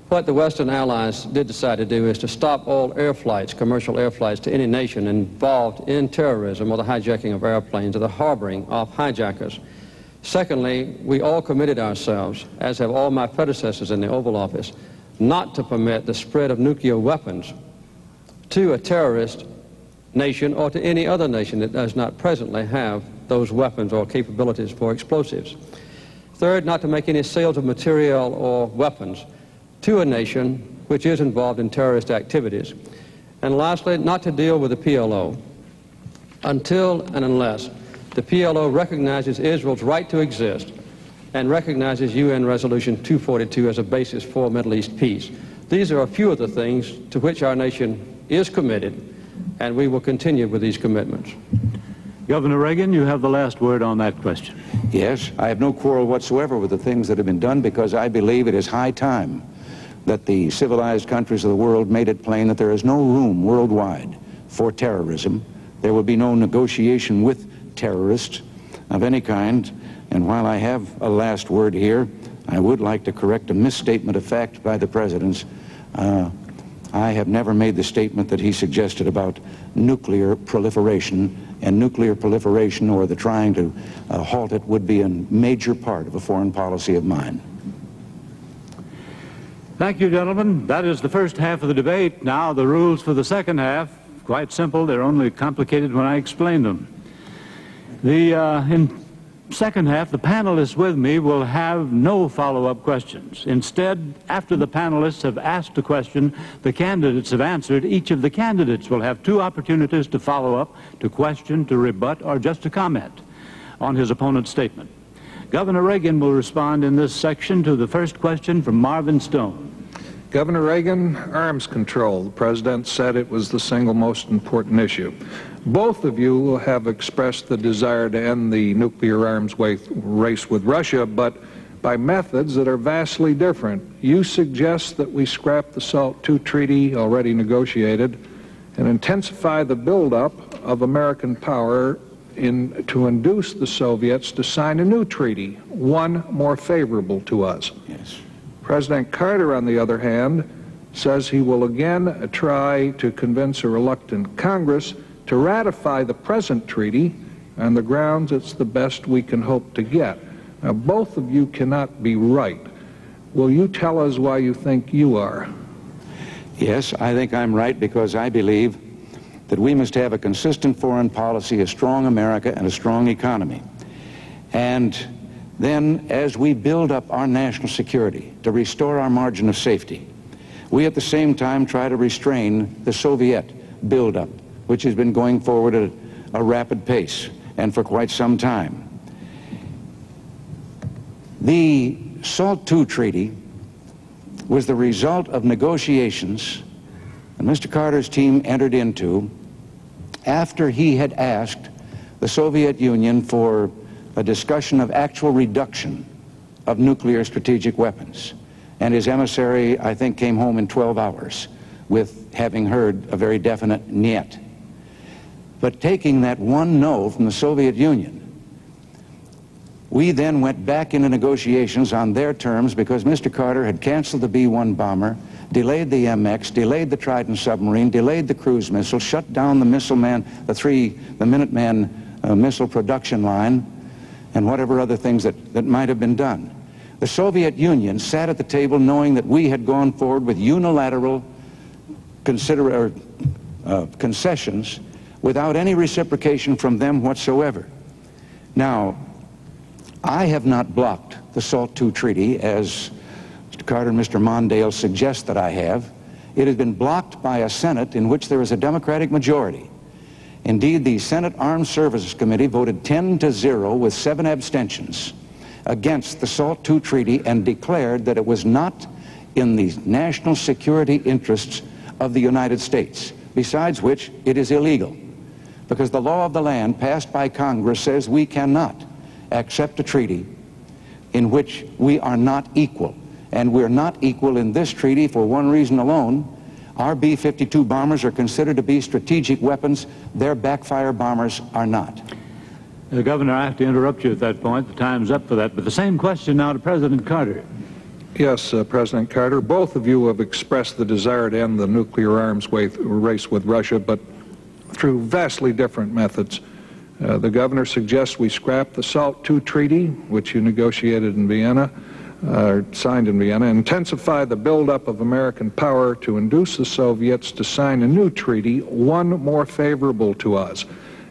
What the Western allies did decide to do is to stop all air flights, commercial air flights, to any nation involved in terrorism or the hijacking of airplanes or the harboring of hijackers. Secondly, we all committed ourselves, as have all my predecessors in the Oval Office, not to permit the spread of nuclear weapons to a terrorist nation or to any other nation that does not presently have those weapons or capabilities for explosives. Third, not to make any sales of material or weapons to a nation which is involved in terrorist activities. And lastly, not to deal with the PLO until and unless the PLO recognizes Israel's right to exist and recognizes UN Resolution 242 as a basis for Middle East peace. These are a few of the things to which our nation is committed, and we will continue with these commitments. Governor Reagan, you have the last word on that question. Yes, I have no quarrel whatsoever with the things that have been done because I believe it is high time that the civilized countries of the world made it plain that there is no room worldwide for terrorism. There will be no negotiation with terrorists of any kind. And while I have a last word here, I would like to correct a misstatement of fact by the President. I have never made the statement that he suggested about nuclear proliferation, and nuclear proliferation or the trying to halt it would be a major part of a foreign policy of mine. Thank you, gentlemen. That is the first half of the debate. Now the rules for the second half, quite simple. They're only complicated when I explain them. In second half, the panelists with me will have no follow-up questions. Instead, after the panelists have asked a question the candidates have answered, each of the candidates will have 2 opportunities to follow up, to question, to rebut, or just to comment on his opponent's statement. Governor Reagan will respond in this section to the first question from Marvin Stone. Governor Reagan, arms control. The President said it was the single most important issue. Both of you have expressed the desire to end the nuclear arms race with Russia, but by methods that are vastly different. You suggest that we scrap the SALT II treaty already negotiated and intensify the buildup of American power to induce the Soviets to sign a new treaty, one more favorable to us. Yes. President Carter, on the other hand, says he will again try to convince a reluctant Congress to ratify the present treaty on the grounds it's the best we can hope to get. Now, both of you cannot be right. Will you tell us why you think you are? Yes, I think I'm right because I believe that we must have a consistent foreign policy, a strong America, and a strong economy. And then, as we build up our national security to restore our margin of safety, we at the same time try to restrain the Soviet buildup, which has been going forward at a rapid pace and for quite some time. The SALT II treaty was the result of negotiations that Mr. Carter's team entered into after he had asked the Soviet Union for a discussion of actual reduction of nuclear strategic weapons. And his emissary, I think, came home in 12 hours with having heard a very definite niet. But taking that one no from the Soviet Union, we then went back into negotiations on their terms because Mr. Carter had canceled the B-1 bomber, delayed the MX, delayed the Trident submarine, delayed the cruise missile, shut down the missile man, the Minuteman missile production line, and whatever other things that might have been done. The Soviet Union sat at the table knowing that we had gone forward with unilateral concessions without any reciprocation from them whatsoever. Now, I have not blocked the SALT II treaty, as Mr. Carter and Mr. Mondale suggest that I have. It has been blocked by a Senate in which there is a Democratic majority. Indeed, the Senate Armed Services Committee voted 10-0 with 7 abstentions against the SALT II treaty and declared that it was not in the national security interests of the United States, besides which it is illegal, because the law of the land passed by Congress says we cannot accept a treaty in which we are not equal. And we're not equal in this treaty for one reason alone. Our B-52 bombers are considered to be strategic weapons. Their backfire bombers are not. Governor, I have to interrupt you at that point. The time's up for that. But the same question now to President Carter. Yes, President Carter, both of you have expressed the desire to end the nuclear arms race with Russia, but through vastly different methods. The governor suggests we scrap the SALT II treaty, which you negotiated in Vienna, signed in Vienna, intensify the buildup of American power to induce the Soviets to sign a new treaty, one more favorable to us.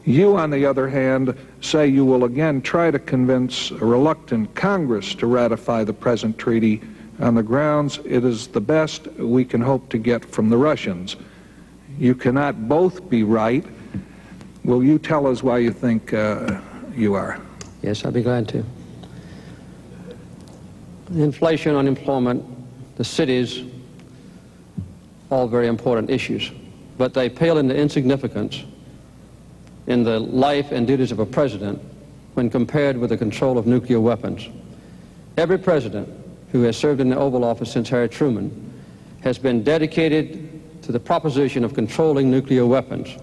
You, on the other hand, say you will again try to convince a reluctant Congress to ratify the present treaty on the grounds it is the best we can hope to get from the Russians. You cannot both be right. Will you tell us why you think you are? Yes, I'll be glad to. Inflation, unemployment, the cities, all very important issues, but they pale into insignificance in the life and duties of a president when compared with the control of nuclear weapons. Every president who has served in the Oval Office since Harry Truman has been dedicated to the proposition of controlling nuclear weapons,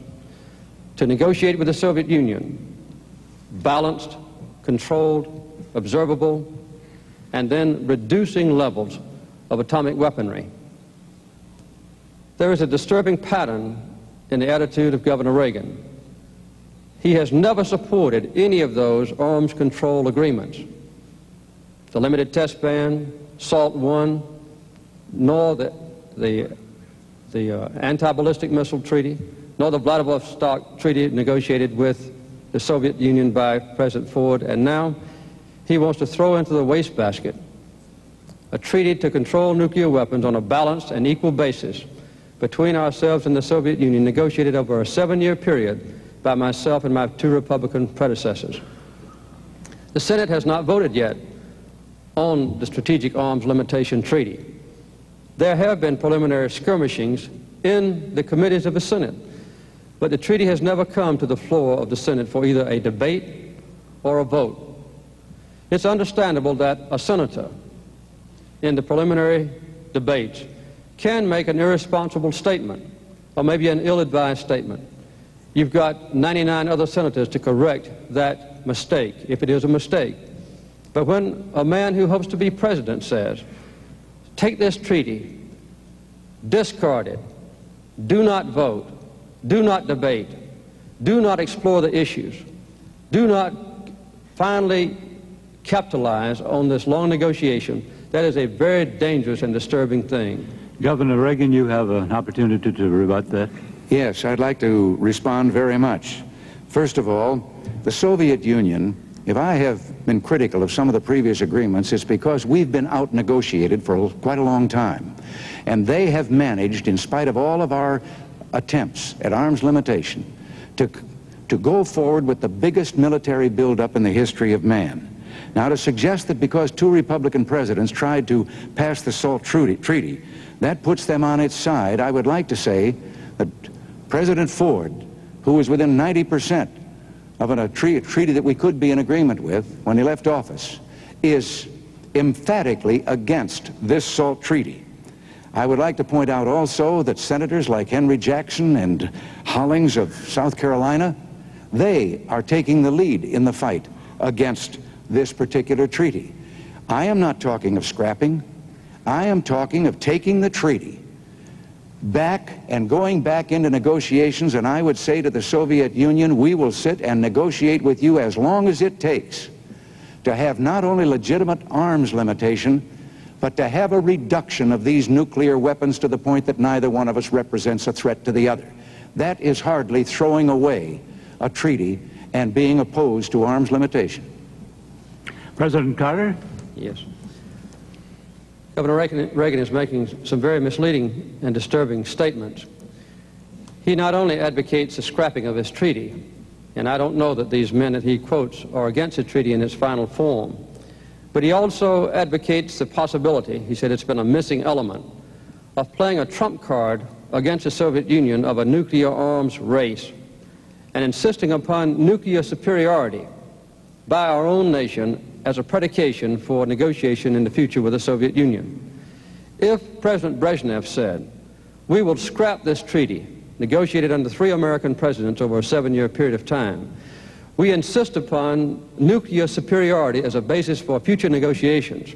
to negotiate with the Soviet Union, balanced, controlled, observable, and then reducing levels of atomic weaponry. There is a disturbing pattern in the attitude of Governor Reagan. He has never supported any of those arms control agreements. The limited test ban, SALT I, nor the anti-ballistic missile treaty, nor the Vladivostok treaty negotiated with the Soviet Union by President Ford, and now he wants to throw into the wastebasket a treaty to control nuclear weapons on a balanced and equal basis between ourselves and the Soviet Union, negotiated over a 7-year period by myself and my 2 Republican predecessors. The Senate has not voted yet on the Strategic Arms Limitation Treaty. There have been preliminary skirmishings in the committees of the Senate, but the treaty has never come to the floor of the Senate for either a debate or a vote. It's understandable that a senator in the preliminary debates can make an irresponsible statement, or maybe an ill-advised statement. You've got 99 other senators to correct that mistake, if it is a mistake. But when a man who hopes to be president says, take this treaty, discard it, do not vote, do not debate, do not explore the issues, do not finally capitalize on this long negotiation, that is a very dangerous and disturbing thing. Governor Reagan, you have an opportunity to rebut that. Yes, I'd like to respond very much. First of all, the Soviet Union, if I have been critical of some of the previous agreements, it's because we've been out-negotiated for quite a long time. And they have managed, in spite of all of our attempts at arms limitation, to go forward with the biggest military buildup in the history of man. Now, to suggest that because 2 Republican presidents tried to pass the SALT treaty, that puts them on its side, I would like to say that President Ford, who was within 90% of a treaty that we could be in agreement with when he left office, is emphatically against this SALT treaty. I would like to point out also that senators like Henry Jackson and Hollings of South Carolina, they are taking the lead in the fight against this particular treaty. I am not talking of scrapping. I am talking of taking the treaty back and going back into negotiations, and I would say to the Soviet Union, we will sit and negotiate with you as long as it takes to have not only legitimate arms limitation, but to have a reduction of these nuclear weapons to the point that neither one of us represents a threat to the other. That is hardly throwing away a treaty and being opposed to arms limitation. President Carter? Yes. Governor Reagan is making some very misleading and disturbing statements. He not only advocates the scrapping of this treaty, and I don't know that these men that he quotes are against the treaty in its final form, but he also advocates the possibility, he said it's been a missing element, of playing a trump card against the Soviet Union of a nuclear arms race and insisting upon nuclear superiority by our own nation as a predication for negotiation in the future with the Soviet Union. If President Brezhnev said, we will scrap this treaty, negotiated under 3 American presidents over a 7-year period of time, we insist upon nuclear superiority as a basis for future negotiations,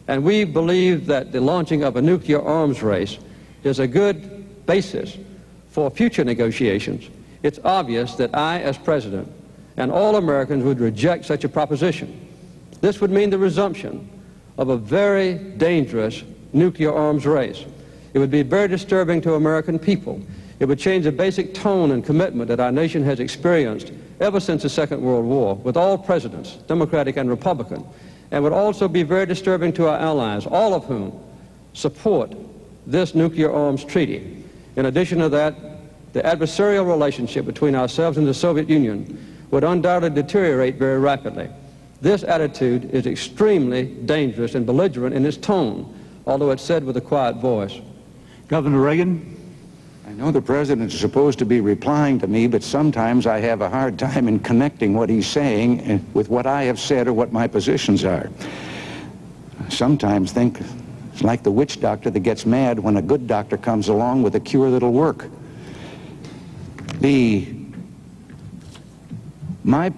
and we believe that the launching of a nuclear arms race is a good basis for future negotiations, it's obvious that I, as president, and all Americans would reject such a proposition. This would mean the resumption of a very dangerous nuclear arms race. It would be very disturbing to American people. It would change the basic tone and commitment that our nation has experienced ever since the Second World War, with all presidents, Democratic and Republican, and would also be very disturbing to our allies, all of whom support this nuclear arms treaty. In addition to that, the adversarial relationship between ourselves and the Soviet Union would undoubtedly deteriorate very rapidly. This attitude is extremely dangerous and belligerent in its tone, although it's said with a quiet voice. Governor Reagan? I know the President is supposed to be replying to me, but sometimes I have a hard time in connecting what he's saying with what I have said or what my positions are. I sometimes think It's like the witch doctor that gets mad when a good doctor comes along with a cure that'll work. My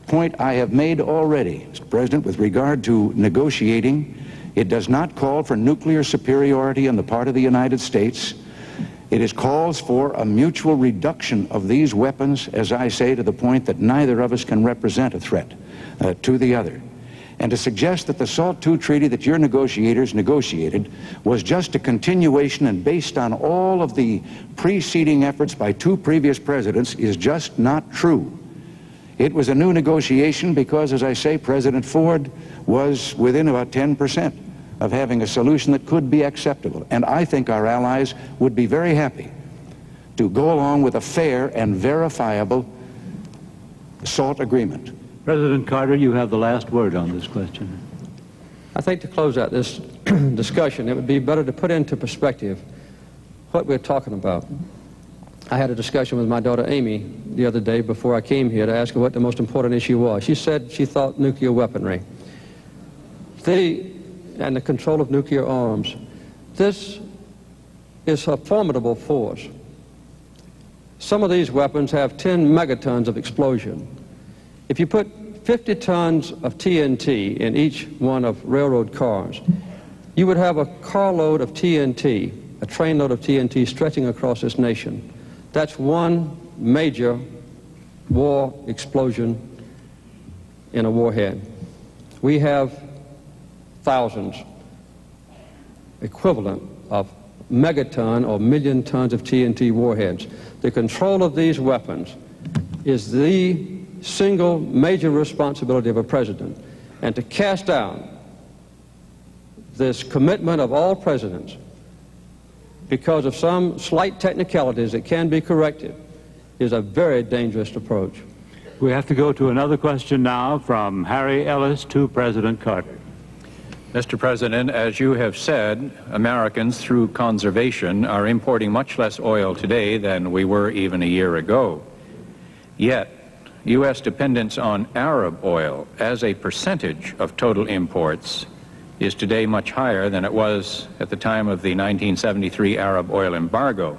point I have made already, Mr. President, with regard to negotiating. It does not call for nuclear superiority on the part of the United States. It calls for a mutual reduction of these weapons, as I say, to the point that neither of us can represent a threat to the other. And to suggest that the SALT II treaty that your negotiators negotiated was just a continuation and based on all of the preceding efforts by two previous presidents is just not true. It was a new negotiation because, as I say, President Ford was within about 10% of having a solution that could be acceptable. And I think our allies would be very happy to go along with a fair and verifiable SALT agreement. President Carter, you have the last word on this question. I think to close out this discussion, it would be better to put into perspective what we're talking about. I had a discussion with my daughter Amy the other day before I came here to ask her what the most important issue was. She said she thought nuclear weaponry. And the control of nuclear arms. This is a formidable force. Some of these weapons have 10 megatons of explosion. If you put 50 tons of TNT in each one of railroad cars, you would have a carload of TNT, a trainload of TNT stretching across this nation. That's one major war explosion in a warhead. We have thousands, equivalent of megaton or million tons of TNT warheads. The control of these weapons is the single major responsibility of a president. And to cast down this commitment of all presidents because of some slight technicalities that can be corrected is a very dangerous approach. We have to go to another question now from Harry Ellis to President Carter. Mr. President, as you have said, Americans, through conservation, are importing much less oil today than we were even a year ago. Yet, U.S. dependence on Arab oil as a percentage of total imports is today much higher than it was at the time of the 1973 Arab oil embargo.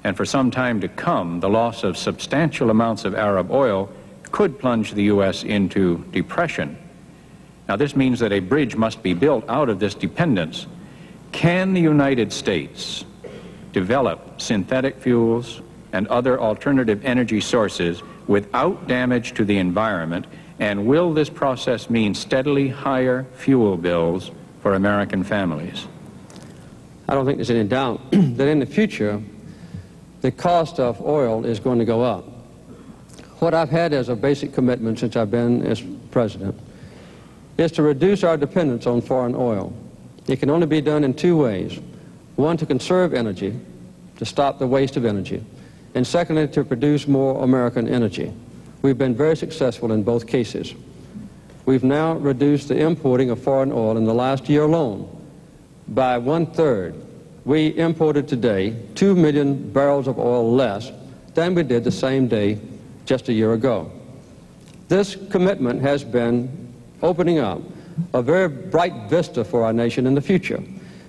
And for some time to come, the loss of substantial amounts of Arab oil could plunge the U.S. into depression. Now, this means that a bridge must be built out of this dependence. Can the United States develop synthetic fuels and other alternative energy sources without damage to the environment, and will this process mean steadily higher fuel bills for American families? I don't think there's any doubt that in the future, the cost of oil is going to go up. What I've had as a basic commitment since I've been as president is to reduce our dependence on foreign oil. It can only be done in two ways. One, to conserve energy, to stop the waste of energy, and secondly, to produce more American energy. We've been very successful in both cases. We've now reduced the importing of foreign oil in the last year alone by 1/3. We imported today 2 million barrels of oil less than we did the same day just a year ago. This commitment has been opening up a very bright vista for our nation in the future,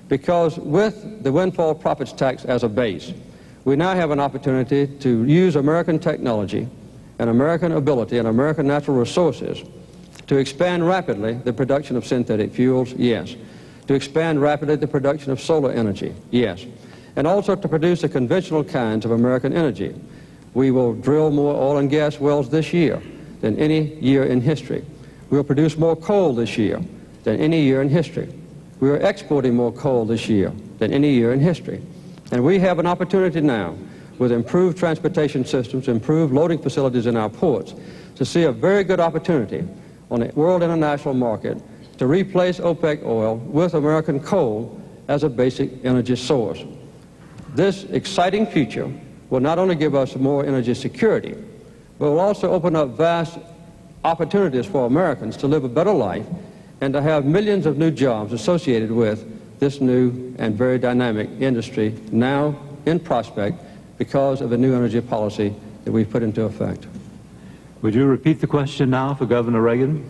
because with the windfall profits tax as a base, we now have an opportunity to use American technology and American ability and American natural resources to expand rapidly the production of synthetic fuels, yes. To expand rapidly the production of solar energy, yes. And also to produce the conventional kinds of American energy. We will drill more oil and gas wells this year than any year in history. We will produce more coal this year than any year in history. We are exporting more coal this year than any year in history. And we have an opportunity now, with improved transportation systems, improved loading facilities in our ports, to see a very good opportunity on the world international market to replace OPEC oil with American coal as a basic energy source. This exciting future will not only give us more energy security, but will also open up vast opportunities for Americans to live a better life and to have millions of new jobs associated with this new and very dynamic industry now in prospect because of the new energy policy that we've put into effect. Would you repeat the question now for Governor Reagan?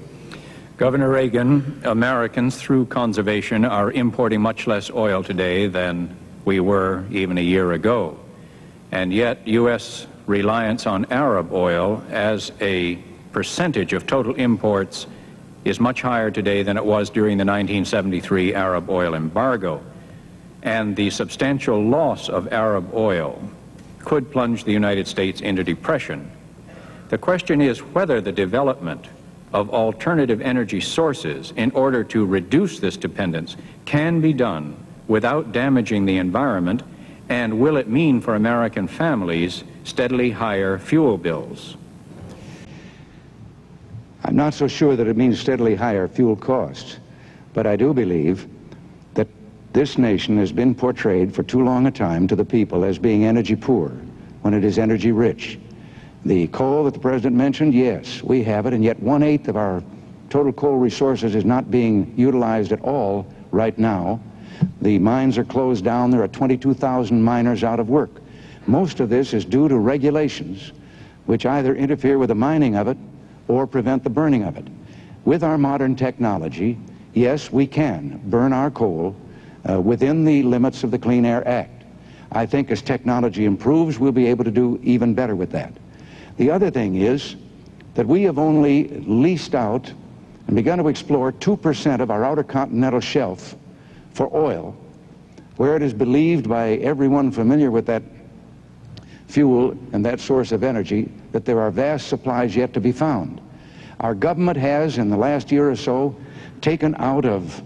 Governor Reagan, Americans, through conservation, are importing much less oil today than we were even a year ago. And yet, U.S. reliance on Arab oil as a percentage of total imports is much higher today than it was during the 1973 Arab oil embargo. And the substantial loss of Arab oil could plunge the United States into depression. The question is whether the development of alternative energy sources in order to reduce this dependence can be done without damaging the environment, and will it mean for American families steadily higher fuel bills? I'm not so sure that it means steadily higher fuel costs, but I do believe that this nation has been portrayed for too long a time to the people as being energy poor when it is energy rich. The coal that the President mentioned, yes, we have it, and yet 1/8 of our total coal resources is not being utilized at all right now. The mines are closed down. There are 22,000 miners out of work. Most of this is due to regulations which either interfere with the mining of it or prevent the burning of it. With our modern technology, yes, we can burn our coal within the limits of the Clean Air Act. I think as technology improves, we'll be able to do even better with that. The other thing is that we have only leased out and begun to explore 2% of our outer continental shelf for oil, where it is believed by everyone familiar with that fuel and that source of energy that there are vast supplies yet to be found. Our government has, in the last year or so, taken out of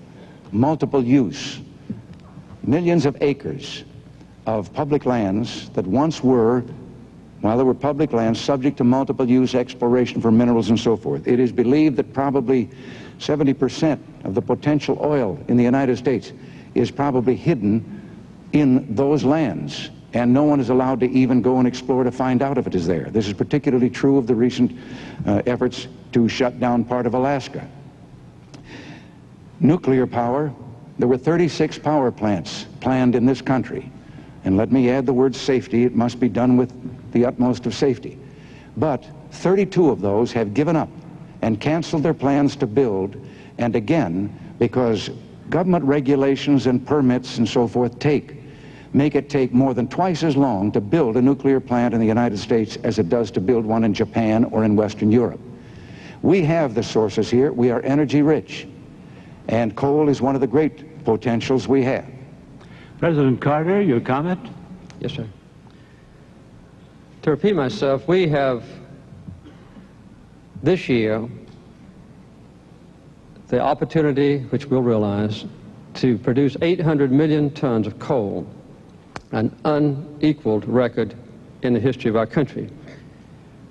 multiple use millions of acres of public lands that once were, while they were public lands, subject to multiple use exploration for minerals and so forth. It is believed that probably 70% of the potential oil in the United States is probably hidden in those lands, and no one is allowed to even go and explore to find out if it is there. This is particularly true of the recent efforts to shut down part of Alaska. Nuclear power, there were 36 power plants planned in this country. And let me add the word safety. It must be done with the utmost of safety. But 32 of those have given up and canceled their plans to build, and again, because government regulations and permits and so forth make it take more than twice as long to build a nuclear plant in the United States as it does to build one in Japan or in Western Europe. We have the sources here. We are energy rich, and coal is one of the great potentials we have. President Carter, your comment? Yes, sir. To repeat myself, we have this year the opportunity, which we'll realize, to produce 800 million tons of coal, an unequaled record in the history of our country.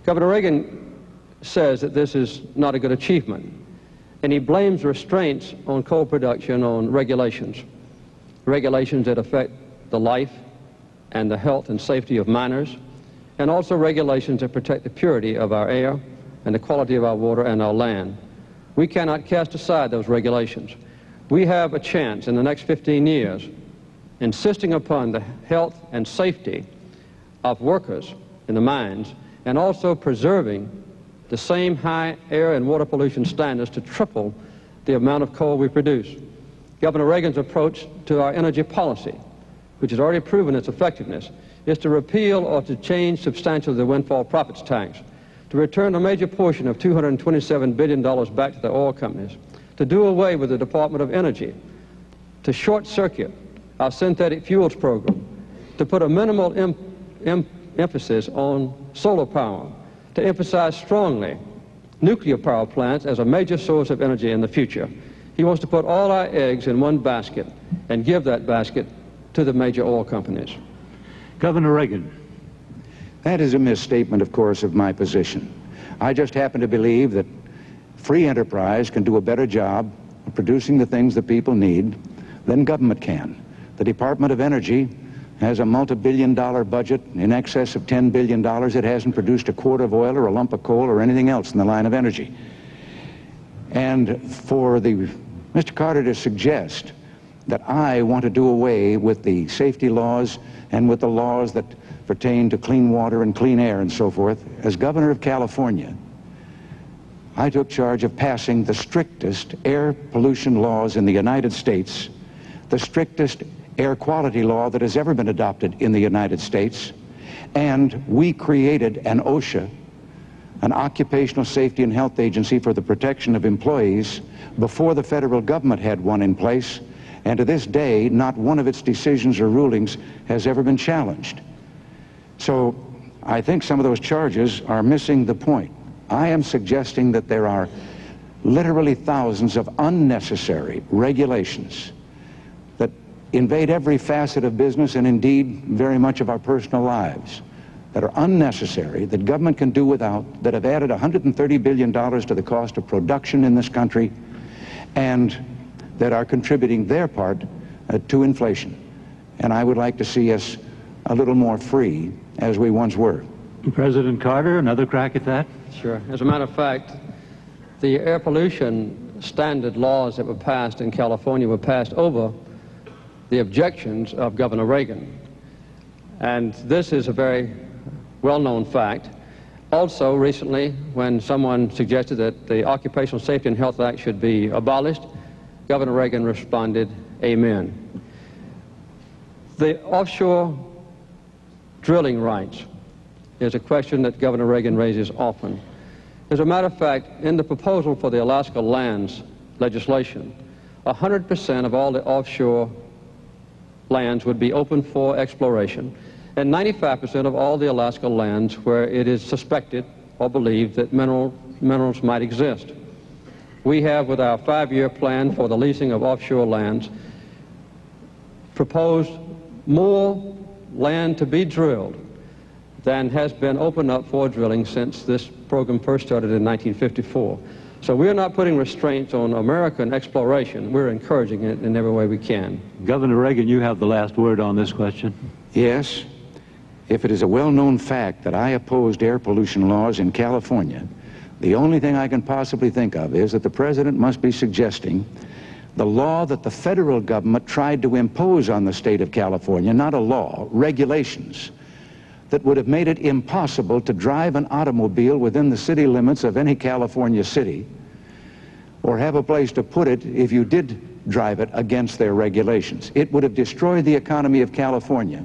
Governor Reagan says that this is not a good achievement, and he blames restraints on coal production on regulations that affect the life and the health and safety of miners, and also regulations that protect the purity of our air and the quality of our water and our land. We cannot cast aside those regulations. We have a chance in the next 15 years, insisting upon the health and safety of workers in the mines, and also preserving the same high air and water pollution standards to triple the amount of coal we produce. Governor Reagan's approach to our energy policy, which has already proven its effectiveness, is to repeal or to change substantially the windfall profits tax, to return a major portion of $227 billion back to the oil companies, to do away with the Department of Energy, to short-circuit our synthetic fuels program, to put a minimal emphasis on solar power, to emphasize strongly nuclear power plants as a major source of energy in the future. He wants to put all our eggs in one basket and give that basket to the major oil companies. Governor Reagan. That is a misstatement, of course, of my position. I just happen to believe that free enterprise can do a better job of producing the things that people need than government can. The Department of Energy has a multi-billion-dollar budget in excess of $10 billion. It hasn't produced a quart of oil or a lump of coal or anything else in the line of energy. And for Mr. Carter to suggest that I want to do away with the safety laws and with the laws that pertain to clean water and clean air and so forth, as governor of California, I took charge of passing the strictest air pollution laws in the United States, the strictest air quality law that has ever been adopted in the United States, and we created an OSHA, an Occupational Safety and Health Agency for the protection of employees, before the federal government had one in place, and to this day, not one of its decisions or rulings has ever been challenged. So I think some of those charges are missing the point. I am suggesting that there are literally thousands of unnecessary regulations that invade every facet of business and indeed very much of our personal lives, that are unnecessary, that government can do without, that have added $130 billion to the cost of production in this country, and that are contributing their part to inflation. And I would like to see us a little more free as we once were. President Carter, another crack at that? Sure. As a matter of fact, the air pollution standard laws that were passed in California were passed over the objections of Governor Reagan. And this is a very well-known fact. Also, recently, when someone suggested that the Occupational Safety and Health Act should be abolished, Governor Reagan responded, amen. The offshore drilling rights is a question that Governor Reagan raises often. As a matter of fact, in the proposal for the Alaska lands legislation, 100% of all the offshore lands would be open for exploration, and 95% of all the Alaska lands where it is suspected or believed that minerals might exist. We have, with our 5-year plan for the leasing of offshore lands, proposed more land to be drilled than has been opened up for drilling since this program first started in 1954. So we're not putting restraints on American exploration. We're encouraging it in every way we can. Governor Reagan, you have the last word on this question. Yes. If it is a well-known fact that I opposed air pollution laws in California, the only thing I can possibly think of is that the President must be suggesting the law that the federal government tried to impose on the state of California, not a law, regulations, that would have made it impossible to drive an automobile within the city limits of any California city, or have a place to put it if you did drive it against their regulations. It would have destroyed the economy of California.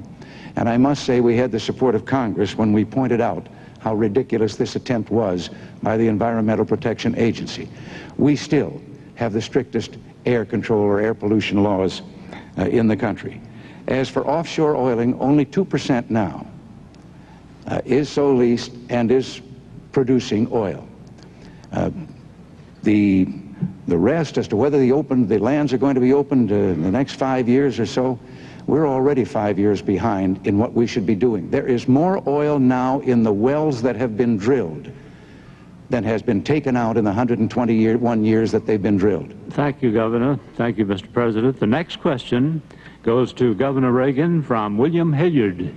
And I must say we had the support of Congress when we pointed out how ridiculous this attempt was by the Environmental Protection Agency. We still have the strictest air control or air pollution laws in the country. As for offshore oiling, only 2% now is so leased and is producing oil. The rest, as to whether the lands are going to be opened in the next 5 years or so, we're already 5 years behind in what we should be doing. There is more oil now in the wells that have been drilled than has been taken out in the 121 years that they've been drilled. Thank you, Governor. Thank you, Mr. President. The next question goes to Governor Reagan from William Hilliard.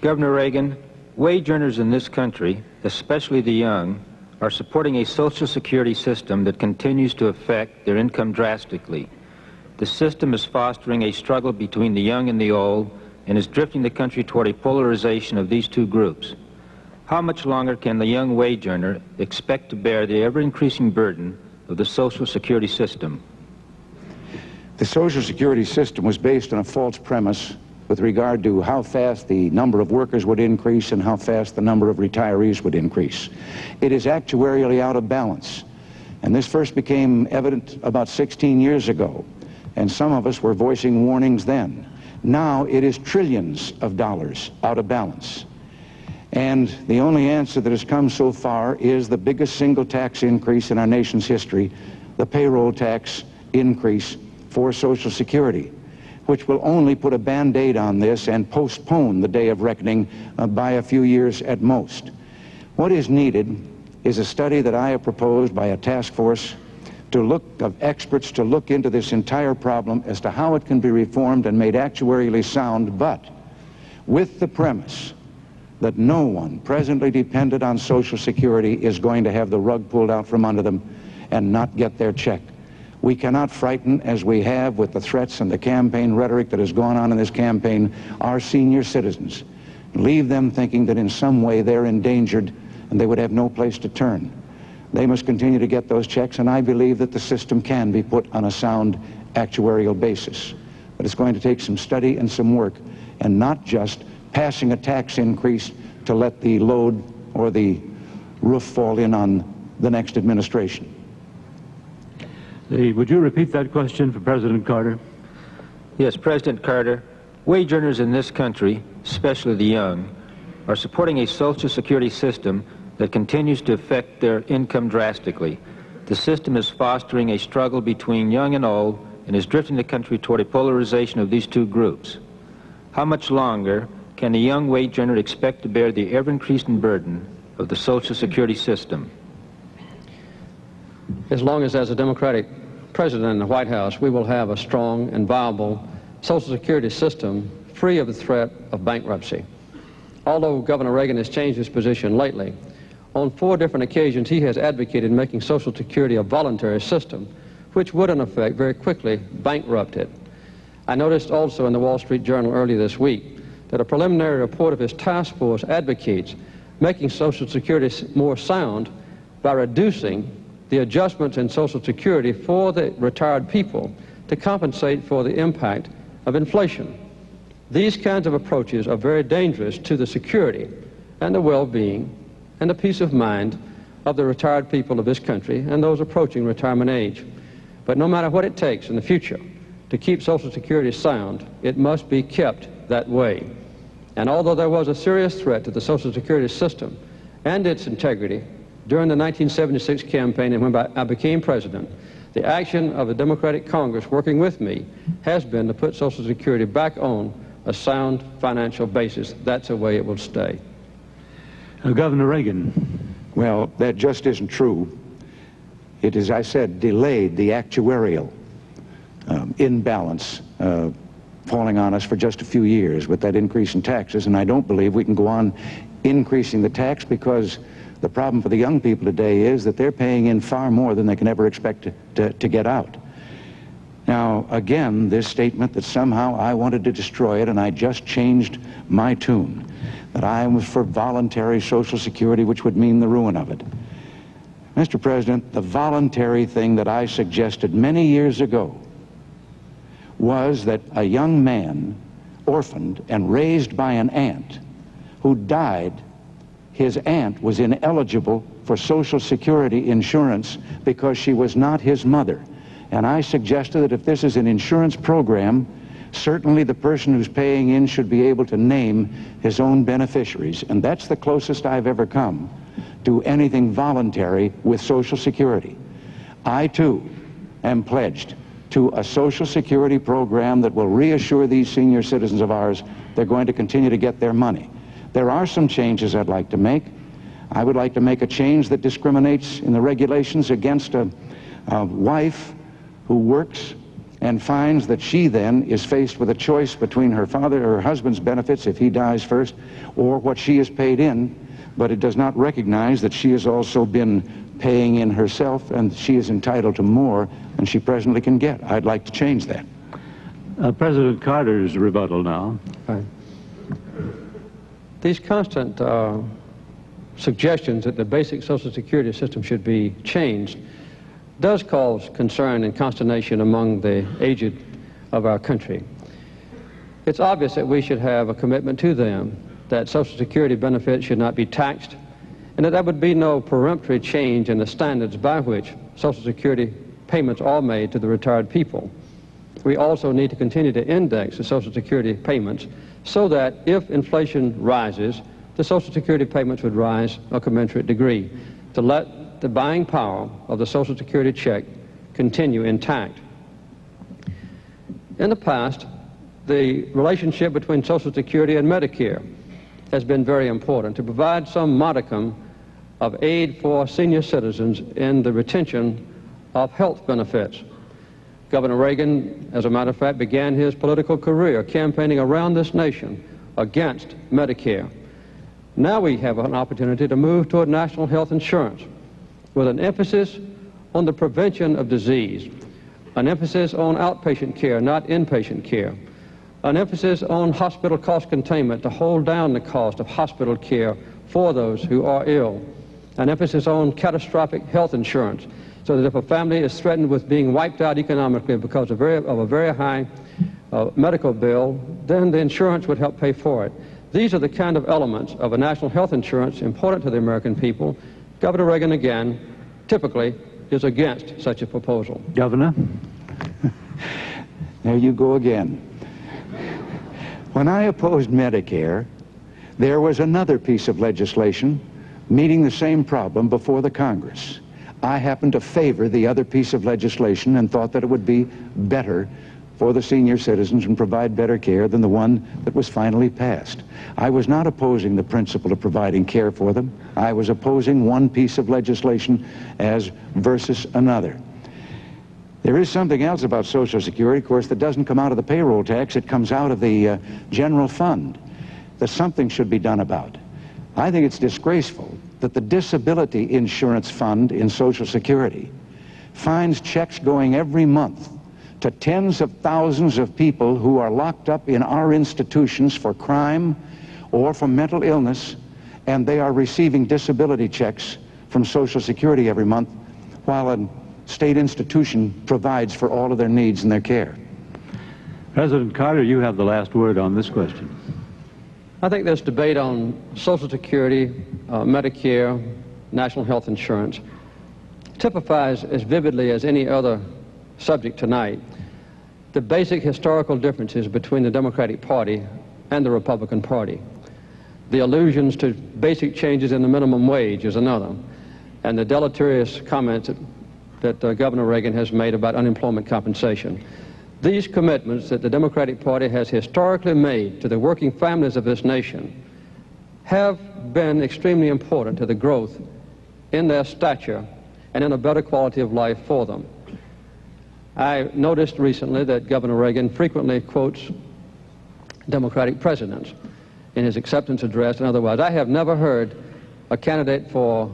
Governor Reagan, wage earners in this country, especially the young, are supporting a Social Security system that continues to affect their income drastically. The system is fostering a struggle between the young and the old and is drifting the country toward a polarization of these two groups. How much longer can the young wage earner expect to bear the ever-increasing burden of the Social Security system? The Social Security system was based on a false premise with regard to how fast the number of workers would increase and how fast the number of retirees would increase. It is actuarially out of balance, and this first became evident about 16 years ago, and some of us were voicing warnings then. Now it is trillions of dollars out of balance, and the only answer that has come so far is the biggest single tax increase in our nation's history, the payroll tax increase for Social Security, which will only put a Band-Aid on this and postpone the day of reckoning by a few years at most. What is needed is a study that I have proposed by a task force of experts to look into this entire problem as to how it can be reformed and made actuarially sound, but with the premise that no one presently dependent on Social Security is going to have the rug pulled out from under them and not get their check. We cannot frighten, as we have with the threats and the campaign rhetoric that has gone on in this campaign, our senior citizens, leave them thinking that in some way they're endangered and they would have no place to turn. They must continue to get those checks, and I believe that the system can be put on a sound actuarial basis. But it's going to take some study and some work, and not just passing a tax increase to let the load or the roof fall in on the next administration. Would you repeat that question for President Carter? Yes, President Carter, wage earners in this country, especially the young, are supporting a Social Security system that continues to affect their income drastically. The system is fostering a struggle between young and old and is drifting the country toward a polarization of these two groups. How much longer can a young wage earner expect to bear the ever-increasing burden of the Social Security system? As long as there's a Democratic president in the White House, we will have a strong and viable Social Security system free of the threat of bankruptcy. Although Governor Reagan has changed his position lately, on 4 different occasions he has advocated making Social Security a voluntary system, which would in effect very quickly bankrupt it. I noticed also in the Wall Street Journal earlier this week that a preliminary report of his task force advocates making Social Security more sound by reducing the adjustments in Social Security for the retired people to compensate for the impact of inflation. These kinds of approaches are very dangerous to the security and the well-being and the peace of mind of the retired people of this country and those approaching retirement age. But no matter what it takes in the future to keep Social Security sound, it must be kept that way. And although there was a serious threat to the Social Security system and its integrity during the 1976 campaign and when I became president, the action of the Democratic Congress working with me has been to put Social Security back on a sound financial basis. That's the way it will stay. Governor Reagan. Well, that just isn't true. It, as I said, delayed the actuarial imbalance falling on us for just a few years with that increase in taxes, and I don't believe we can go on increasing the tax because the problem for the young people today is that they're paying in far more than they can ever expect to get out. Now, again, this statement that somehow I wanted to destroy it and I just changed my tune, that I was for voluntary Social Security, which would mean the ruin of it. Mr. President, the voluntary thing that I suggested many years ago was that a young man, orphaned and raised by an aunt, who died, his aunt was ineligible for Social Security insurance because she was not his mother. And I suggested that if this is an insurance program, certainly the person who's paying in should be able to name his own beneficiaries. And that's the closest I've ever come to anything voluntary with Social Security. I, too, am pledged to a Social Security program that will reassure these senior citizens of ours they're going to continue to get their money. There are some changes I'd like to make. I would like to make a change that discriminates in the regulations against a wife who works and finds that she then is faced with a choice between her father or her husband's benefits if he dies first, or what she has paid in, but it does not recognize that she has also been paying in herself and she is entitled to more than she presently can get. I'd like to change that. President Carter's rebuttal now. Right. These constant suggestions that the basic Social Security system should be changed does cause concern and consternation among the aged of our country. It's obvious that we should have a commitment to them that Social Security benefits should not be taxed and that there would be no peremptory change in the standards by which Social Security payments are made to the retired people. We also need to continue to index the Social Security payments so that if inflation rises, the Social Security payments would rise a commensurate degree to let the buying power of the Social Security check continue intact. In the past, the relationship between Social Security and Medicare has been very important to provide some modicum of aid for senior citizens in the retention of health benefits. Governor Reagan, as a matter of fact, began his political career campaigning around this nation against Medicare. Now we have an opportunity to move toward national health insurance with an emphasis on the prevention of disease, an emphasis on outpatient care, not inpatient care, an emphasis on hospital cost containment to hold down the cost of hospital care for those who are ill, an emphasis on catastrophic health insurance, so that if a family is threatened with being wiped out economically because of a very high medical bill, then the insurance would help pay for it. These are the kind of elements of a national health insurance important to the American people. Governor Reagan, again, typically is against such a proposal. Governor? There you go again. When I opposed Medicare, there was another piece of legislation meeting the same problem before the Congress. I happened to favor the other piece of legislation and thought that it would be better for the senior citizens and provide better care than the one that was finally passed. I was not opposing the principle of providing care for them. I was opposing one piece of legislation as versus another. There is something else about Social Security, of course, that doesn't come out of the payroll tax. It comes out of the general fund that something should be done about. I think it's disgraceful that the disability insurance fund in Social Security finds checks going every month to tens of thousands of people who are locked up in our institutions for crime or for mental illness, and they are receiving disability checks from Social Security every month while a state institution provides for all of their needs and their care. President Carter, you have the last word on this question. I think this debate on Social Security, Medicare, national health insurance typifies as vividly as any other subject tonight the basic historical differences between the Democratic Party and the Republican Party. The allusions to basic changes in the minimum wage is another, and the deleterious comments that Governor Reagan has made about unemployment compensation. These commitments that the Democratic Party has historically made to the working families of this nation have been extremely important to the growth in their stature and in a better quality of life for them. I noticed recently that Governor Reagan frequently quotes Democratic presidents in his acceptance address and otherwise. I have never heard a candidate for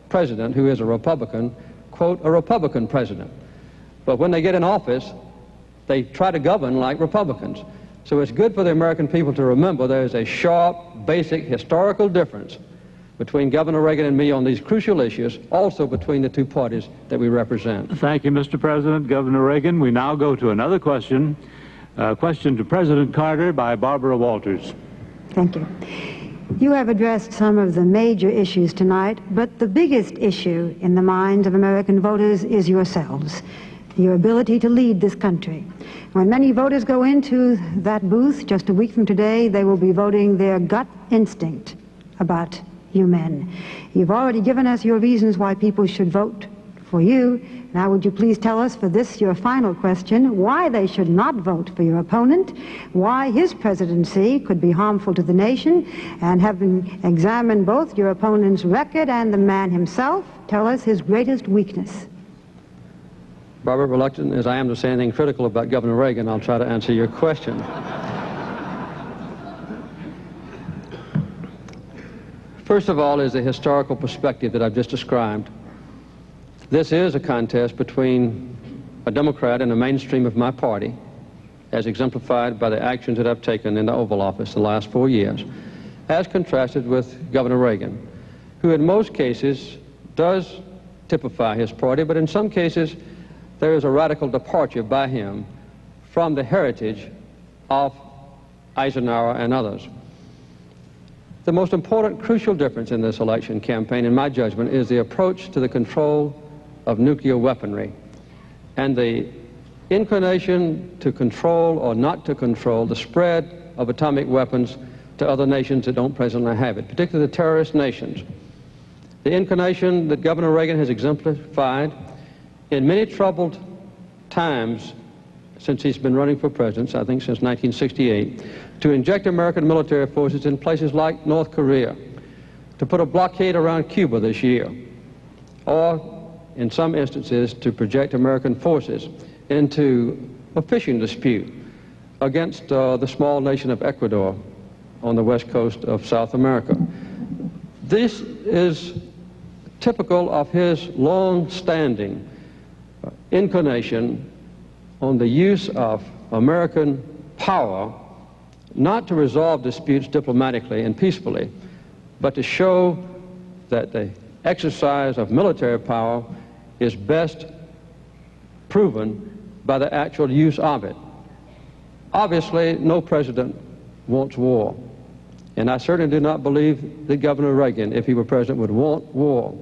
president who is a Republican quote a Republican president. But when they get in office, they try to govern like Republicans. So it's good for the American people to remember there is a sharp, basic, historical difference between Governor Reagan and me on these crucial issues, also between the two parties that we represent. Thank you, Mr. President. Governor Reagan, we now go to another question. A question to President Carter by Barbara Walters. Thank you. You have addressed some of the major issues tonight, but the biggest issue in the minds of American voters is yourselves, your ability to lead this country. When many voters go into that booth just a week from today, they will be voting their gut instinct about you men. You've already given us your reasons why people should vote for you. Now would you please tell us for this, your final question, why they should not vote for your opponent, why his presidency could be harmful to the nation, and having examined both your opponent's record and the man himself, tell us his greatest weakness. Barbara, reluctant as I am to say anything critical about Governor Reagan, I'll try to answer your question. First of all is the historical perspective that I've just described. This is a contest between a Democrat and the mainstream of my party, as exemplified by the actions that I've taken in the Oval Office the last 4 years, as contrasted with Governor Reagan, who in most cases does typify his party, but in some cases there is a radical departure by him from the heritage of Eisenhower and others. The most important, crucial difference in this election campaign, in my judgment, is the approach to the control of nuclear weaponry and the inclination to control or not to control the spread of atomic weapons to other nations that don't presently have it, particularly the terrorist nations. The inclination that Governor Reagan has exemplified in many troubled times since he's been running for president, I think since 1968, to inject American military forces in places like North Korea, to put a blockade around Cuba this year, or in some instances to project American forces into a fishing dispute against the small nation of Ecuador on the west coast of South America. This is typical of his long-standing inclination on the use of American power not to resolve disputes diplomatically and peacefully, but to show that the exercise of military power is best proven by the actual use of it. Obviously, no president wants war, and I certainly do not believe that Governor Reagan, if he were president, would want war.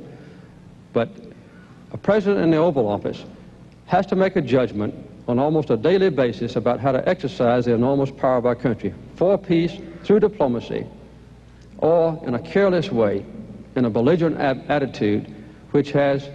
But a president in the Oval Office has to make a judgment on almost a daily basis about how to exercise the enormous power of our country for peace through diplomacy, or in a careless way, in a belligerent attitude, which has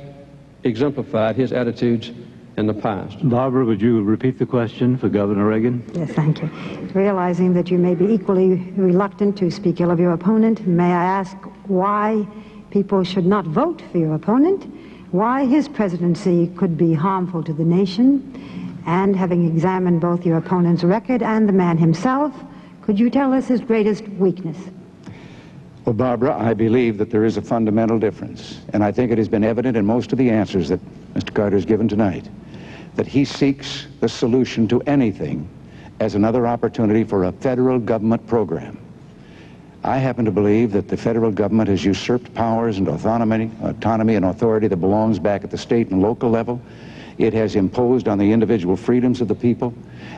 exemplified his attitudes in the past. Barbara, would you repeat the question for Governor Reagan? Yes, thank you. Realizing that you may be equally reluctant to speak ill of your opponent, may I ask why people should not vote for your opponent, why his presidency could be harmful to the nation, and having examined both your opponent's record and the man himself, could you tell us his greatest weakness? Well, Barbara, I believe that there is a fundamental difference, and I think it has been evident in most of the answers that Mr. Carter has given tonight, that he seeks the solution to anything as another opportunity for a federal government program. I happen to believe that the federal government has usurped powers and autonomy and authority that belongs back at the state and local level. It has imposed on the individual freedoms of the people,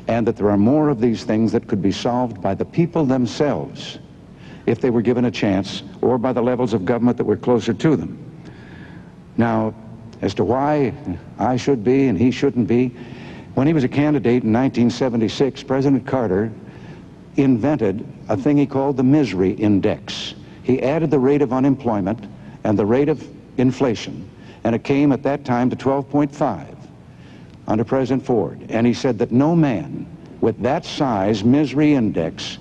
and that there are more of these things that could be solved by the people themselves if they were given a chance, or by the levels of government that were closer to them. Now, as to why I should be and he shouldn't be, when he was a candidate in 1976, President Carter invented a thing he called the misery index. He added the rate of unemployment and the rate of inflation, and it came at that time to 12.5 under President Ford. And he said that no man with that size misery index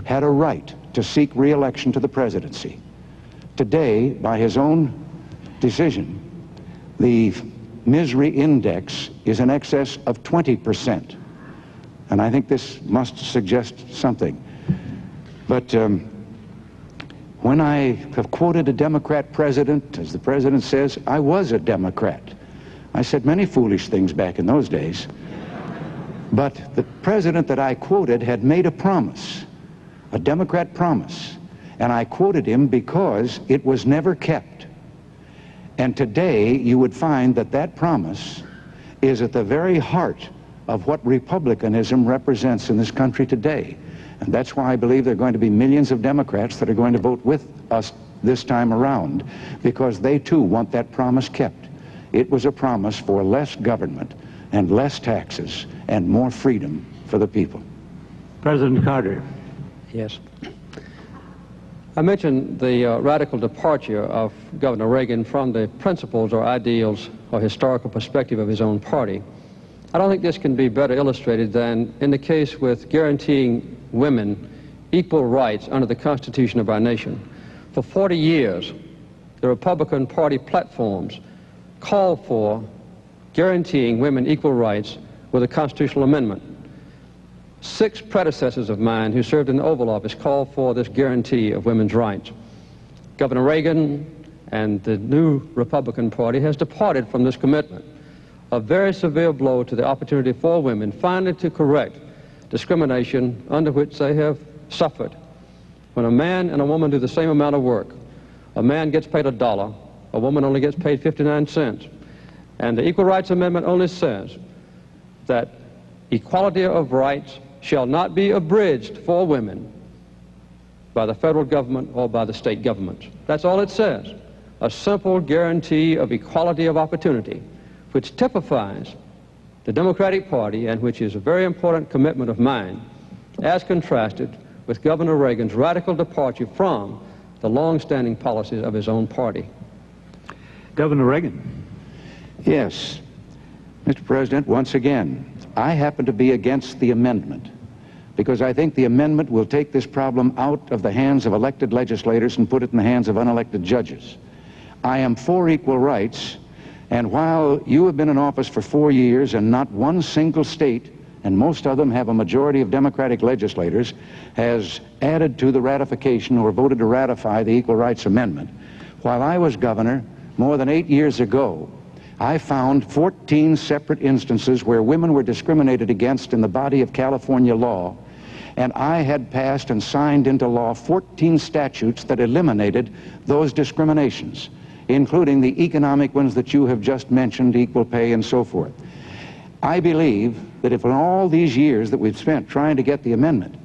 had a right to seek re-election to the presidency. Today, by his own decision, the misery index is in excess of 20%. And I think this must suggest something. But when I have quoted a Democrat president, as the president says, I was a Democrat. I said many foolish things back in those days. But the president that I quoted had made a promise, a Democrat promise, and I quoted him because it was never kept. And today you would find that that promise is at the very heart of what republicanism represents in this country today. And that's why I believe there are going to be millions of Democrats that are going to vote with us this time around, because they too want that promise kept. It was a promise for less government and less taxes and more freedom for the people. President Carter. Yes. I mentioned the radical departure of Governor Reagan from the principles or ideals or historical perspective of his own party. I don't think this can be better illustrated than in the case with guaranteeing women equal rights under the Constitution of our nation. For 40 years, the Republican Party platforms called for guaranteeing women equal rights with a constitutional amendment. 6 predecessors of mine who served in the Oval Office called for this guarantee of women's rights. Governor Reagan and the new Republican Party has departed from this commitment. A very severe blow to the opportunity for women finally to correct discrimination under which they have suffered. When a man and a woman do the same amount of work, a man gets paid $1, a woman only gets paid 59 cents. And the Equal Rights Amendment only says that equality of rights shall not be abridged for women by the federal government or by the state governments. That's all it says. A simple guarantee of equality of opportunity, which typifies the Democratic Party and which is a very important commitment of mine, as contrasted with Governor Reagan's radical departure from the long-standing policies of his own party. Governor Reagan. Yes. Mr. President, once again, I happen to be against the amendment because I think the amendment will take this problem out of the hands of elected legislators and put it in the hands of unelected judges. I am for equal rights, and while you have been in office for 4 years and not one single state, and most of them have a majority of Democratic legislators, has added to the ratification or voted to ratify the Equal Rights Amendment, while I was governor more than 8 years ago, I found 14 separate instances where women were discriminated against in the body of California law, and I had passed and signed into law 14 statutes that eliminated those discriminations. including the economic ones that you have just mentioned, equal pay and so forth. I believe that if in all these years that we've spent trying to get the amendment,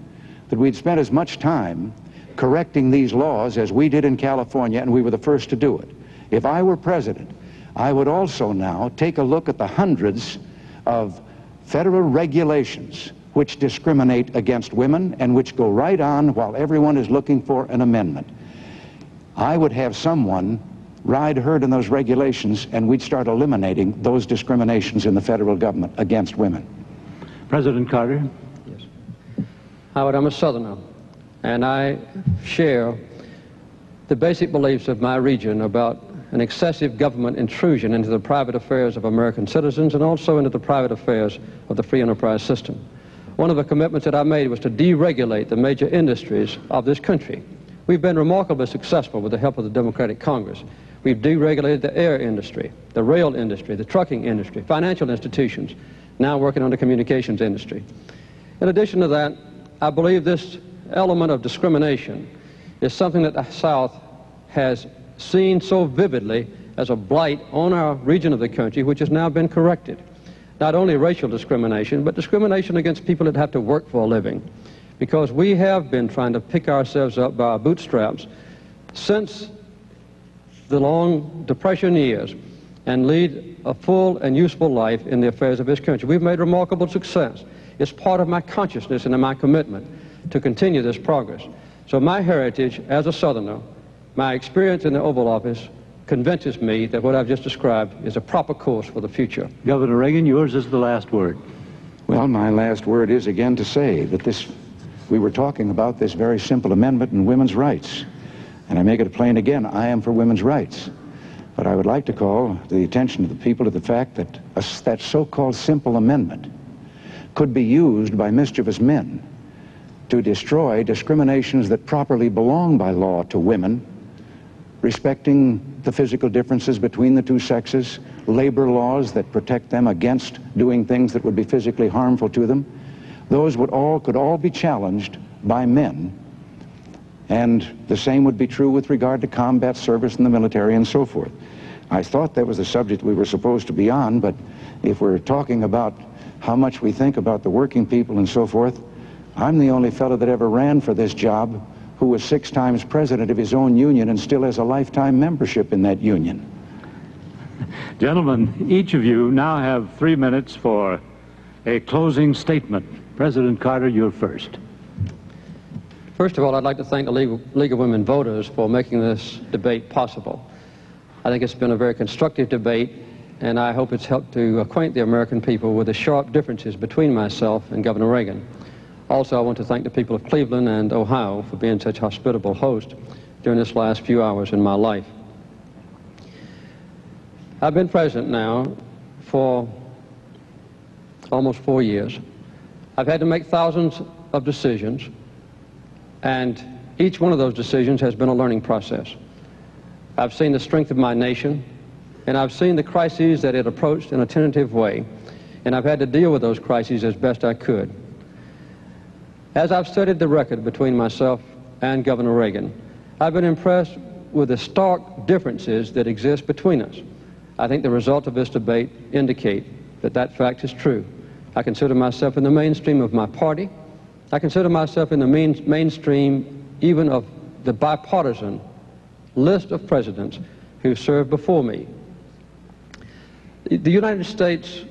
that we'd spent as much time correcting these laws as we did in California, and we were the first to do it. If I were president, I would also now take a look at the hundreds of federal regulations which discriminate against women and which go right on while everyone is looking for an amendment. I would have someone ride herd in those regulations, and we'd start eliminating those discriminations in the federal government against women. President Carter. Yes. Howard, I'm a Southerner, and I share the basic beliefs of my region about an excessive government intrusion into the private affairs of American citizens and also into the private affairs of the free enterprise system. One of the commitments that I made was to deregulate the major industries of this country. We've been remarkably successful with the help of the Democratic Congress. We've deregulated the air industry, the rail industry, the trucking industry, financial institutions, now working on the communications industry. In addition to that, I believe this element of discrimination is something that the South has seen so vividly as a blight on our region of the country, which has now been corrected. Not only racial discrimination, but discrimination against people that have to work for a living. Because we have been trying to pick ourselves up by our bootstraps since the long Depression years and lead a full and useful life in the affairs of this country. We've made remarkable success. It's part of my consciousness and my commitment to continue this progress. So my heritage as a Southerner, my experience in the Oval Office, convinces me that what I've just described is a proper course for the future. Governor Reagan, yours is the last word. Well, my last word is again to say that we were talking about this very simple amendment in women's rights. And I make it plain again, I am for women's rights. But I would like to call the attention of the people to the fact that that so-called simple amendment could be used by mischievous men to destroy discriminations that properly belong by law to women, respecting the physical differences between the two sexes, labor laws that protect them against doing things that would be physically harmful to them. Those could all be challenged by men, and the same would be true with regard to combat service in the military and so forth. I thought that was the subject we were supposed to be on, but if we're talking about how much we think about the working people and so forth, I'm the only fellow that ever ran for this job who was 6 times president of his own union and still has a lifetime membership in that union. Gentlemen, each of you now have 3 minutes for a closing statement. President Carter, you're first. First of all, I'd like to thank the League of Women Voters for making this debate possible. I think it's been a very constructive debate, and I hope it's helped to acquaint the American people with the sharp differences between myself and Governor Reagan. Also, I want to thank the people of Cleveland and Ohio for being such hospitable hosts during this last few hours in my life. I've been president now for almost 4 years. I've had to make thousands of decisions, and each one of those decisions has been a learning process. I've seen the strength of my nation, and I've seen the crises that it approached in a tentative way, and I've had to deal with those crises as best I could. As I've studied the record between myself and Governor Reagan, I've been impressed with the stark differences that exist between us. I think the results of this debate indicate that that fact is true. I consider myself in the mainstream of my party. I consider myself in the mainstream even of the bipartisan list of presidents who served before me. The United States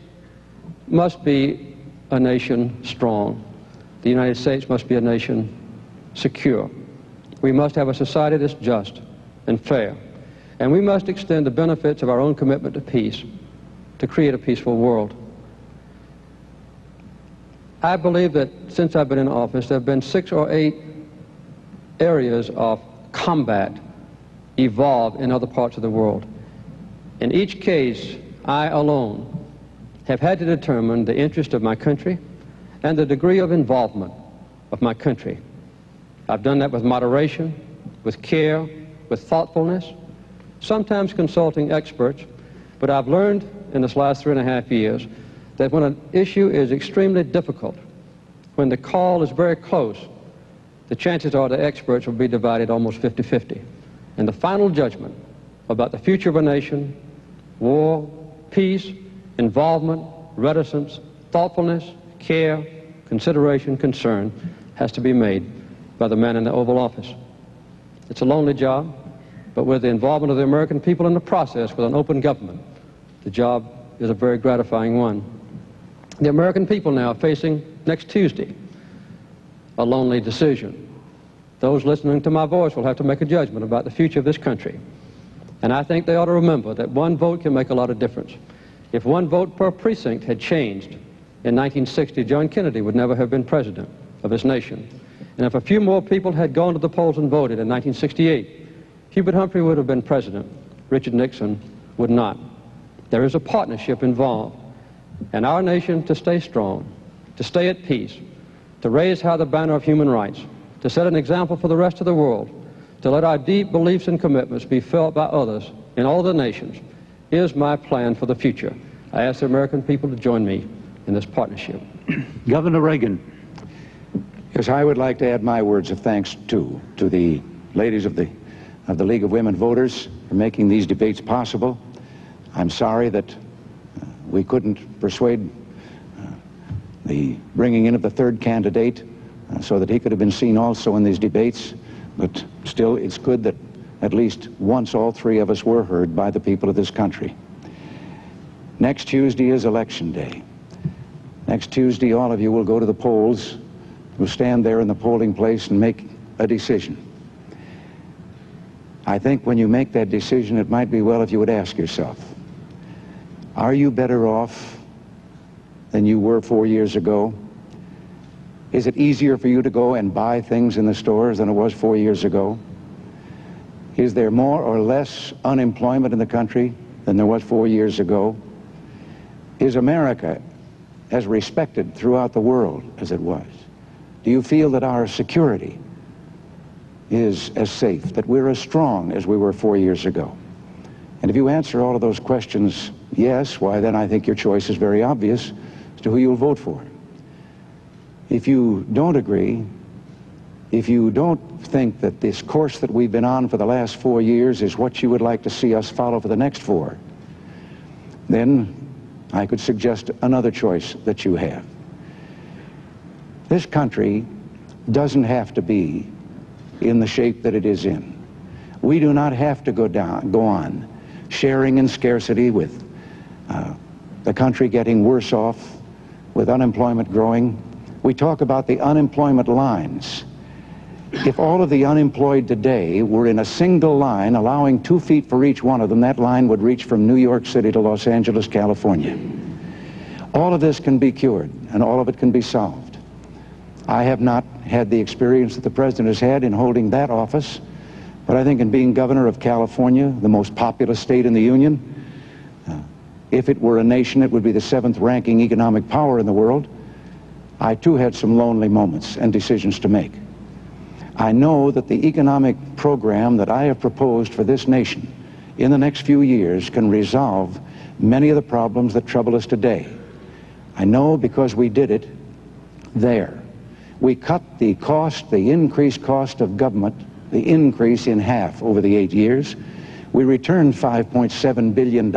must be a nation strong. The United States must be a nation secure. We must have a society that's just and fair. And we must extend the benefits of our own commitment to peace to create a peaceful world. I believe that since I've been in office, there have been 6 or 8 areas of combat evolved in other parts of the world. In each case, I alone have had to determine the interest of my country and the degree of involvement of my country. I've done that with moderation, with care, with thoughtfulness, sometimes consulting experts, but I've learned in this last 3.5 years that when an issue is extremely difficult, when the call is very close, the chances are the experts will be divided almost 50-50. And the final judgment about the future of a nation, war, peace, involvement, reticence, thoughtfulness, care, consideration, concern has to be made by the man in the Oval Office. It's a lonely job, but with the involvement of the American people in the process with an open government, the job is a very gratifying one. The American people now are facing, next Tuesday, a lonely decision. Those listening to my voice will have to make a judgment about the future of this country. And I think they ought to remember that one vote can make a lot of difference. If one vote per precinct had changed in 1960, John Kennedy would never have been president of this nation. And if a few more people had gone to the polls and voted in 1968, Hubert Humphrey would have been president. Richard Nixon would not. There is a partnership involved. And our nation, to stay strong, to stay at peace, to raise high the banner of human rights, to set an example for the rest of the world, to let our deep beliefs and commitments be felt by others in all the nations, is my plan for the future. I ask the American people to join me in this partnership. Governor Reagan. Yes, I would like to add my words of thanks, too, to the ladies of the League of Women Voters for making these debates possible. I'm sorry that we couldn't persuade the bringing in of the third candidate so that he could have been seen also in these debates, but still it's good that at least once all three of us were heard by the people of this country. Next Tuesday is Election Day. Next Tuesday all of you will go to the polls, will stand there in the polling place and make a decision. I think when you make that decision, it might be well if you would ask yourself, are you better off than you were 4 years ago? Is it easier for you to go and buy things in the stores than it was 4 years ago? Is there more or less unemployment in the country than there was 4 years ago? Is America as respected throughout the world as it was? Do you feel that our security is as safe, that we're as strong as we were 4 years ago? And if you answer all of those questions yes, why then I think your choice is very obvious as to who you'll vote for. If you don't agree, if you don't think that this course that we've been on for the last 4 years is what you would like to see us follow for the next 4, then I could suggest another choice that you have. This country doesn't have to be in the shape that it is in. We do not have to go on sharing in scarcity with the country getting worse off, with unemployment growing. We talk about the unemployment lines. If all of the unemployed today were in a single line, allowing 2 feet for each one of them, that line would reach from New York City to Los Angeles, California. All of this can be cured, and all of it can be solved. I have not had the experience that the President has had in holding that office, but I think in being governor of California, the most populous state in the Union, if it were a nation, it would be the 7th ranking economic power in the world. I too had some lonely moments and decisions to make. I know that the economic program that I have proposed for this nation in the next few years can resolve many of the problems that trouble us today. I know because we did it there. We cut the cost, the increased cost of government, the increase in half over the 8 years. We returned $5.7 billion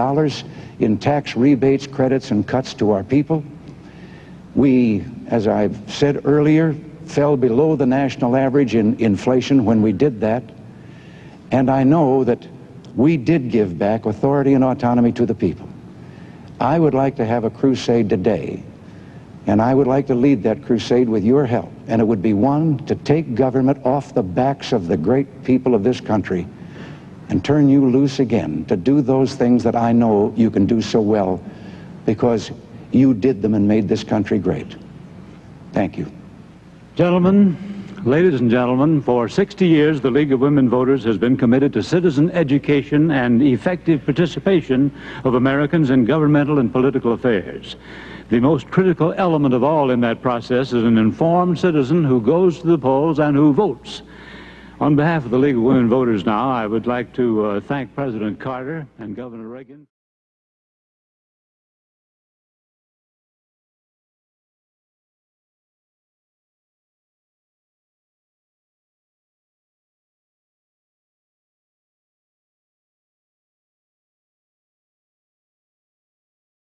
in tax rebates, credits, and cuts to our people. We, as I've said earlier, fell below the national average in inflation when we did that. And I know that we did give back authority and autonomy to the people. I would like to have a crusade today, and I would like to lead that crusade with your help. And it would be one to take government off the backs of the great people of this country and turn you loose again to do those things that I know you can do so well because you did them and made this country great. Thank you. Gentlemen, ladies and gentlemen, for 60 years the League of Women Voters has been committed to citizen education and effective participation of Americans in governmental and political affairs. The most critical element of all in that process is an informed citizen who goes to the polls and who votes. On behalf of the League of Women Voters now, I would like to thank President Carter and Governor Reagan.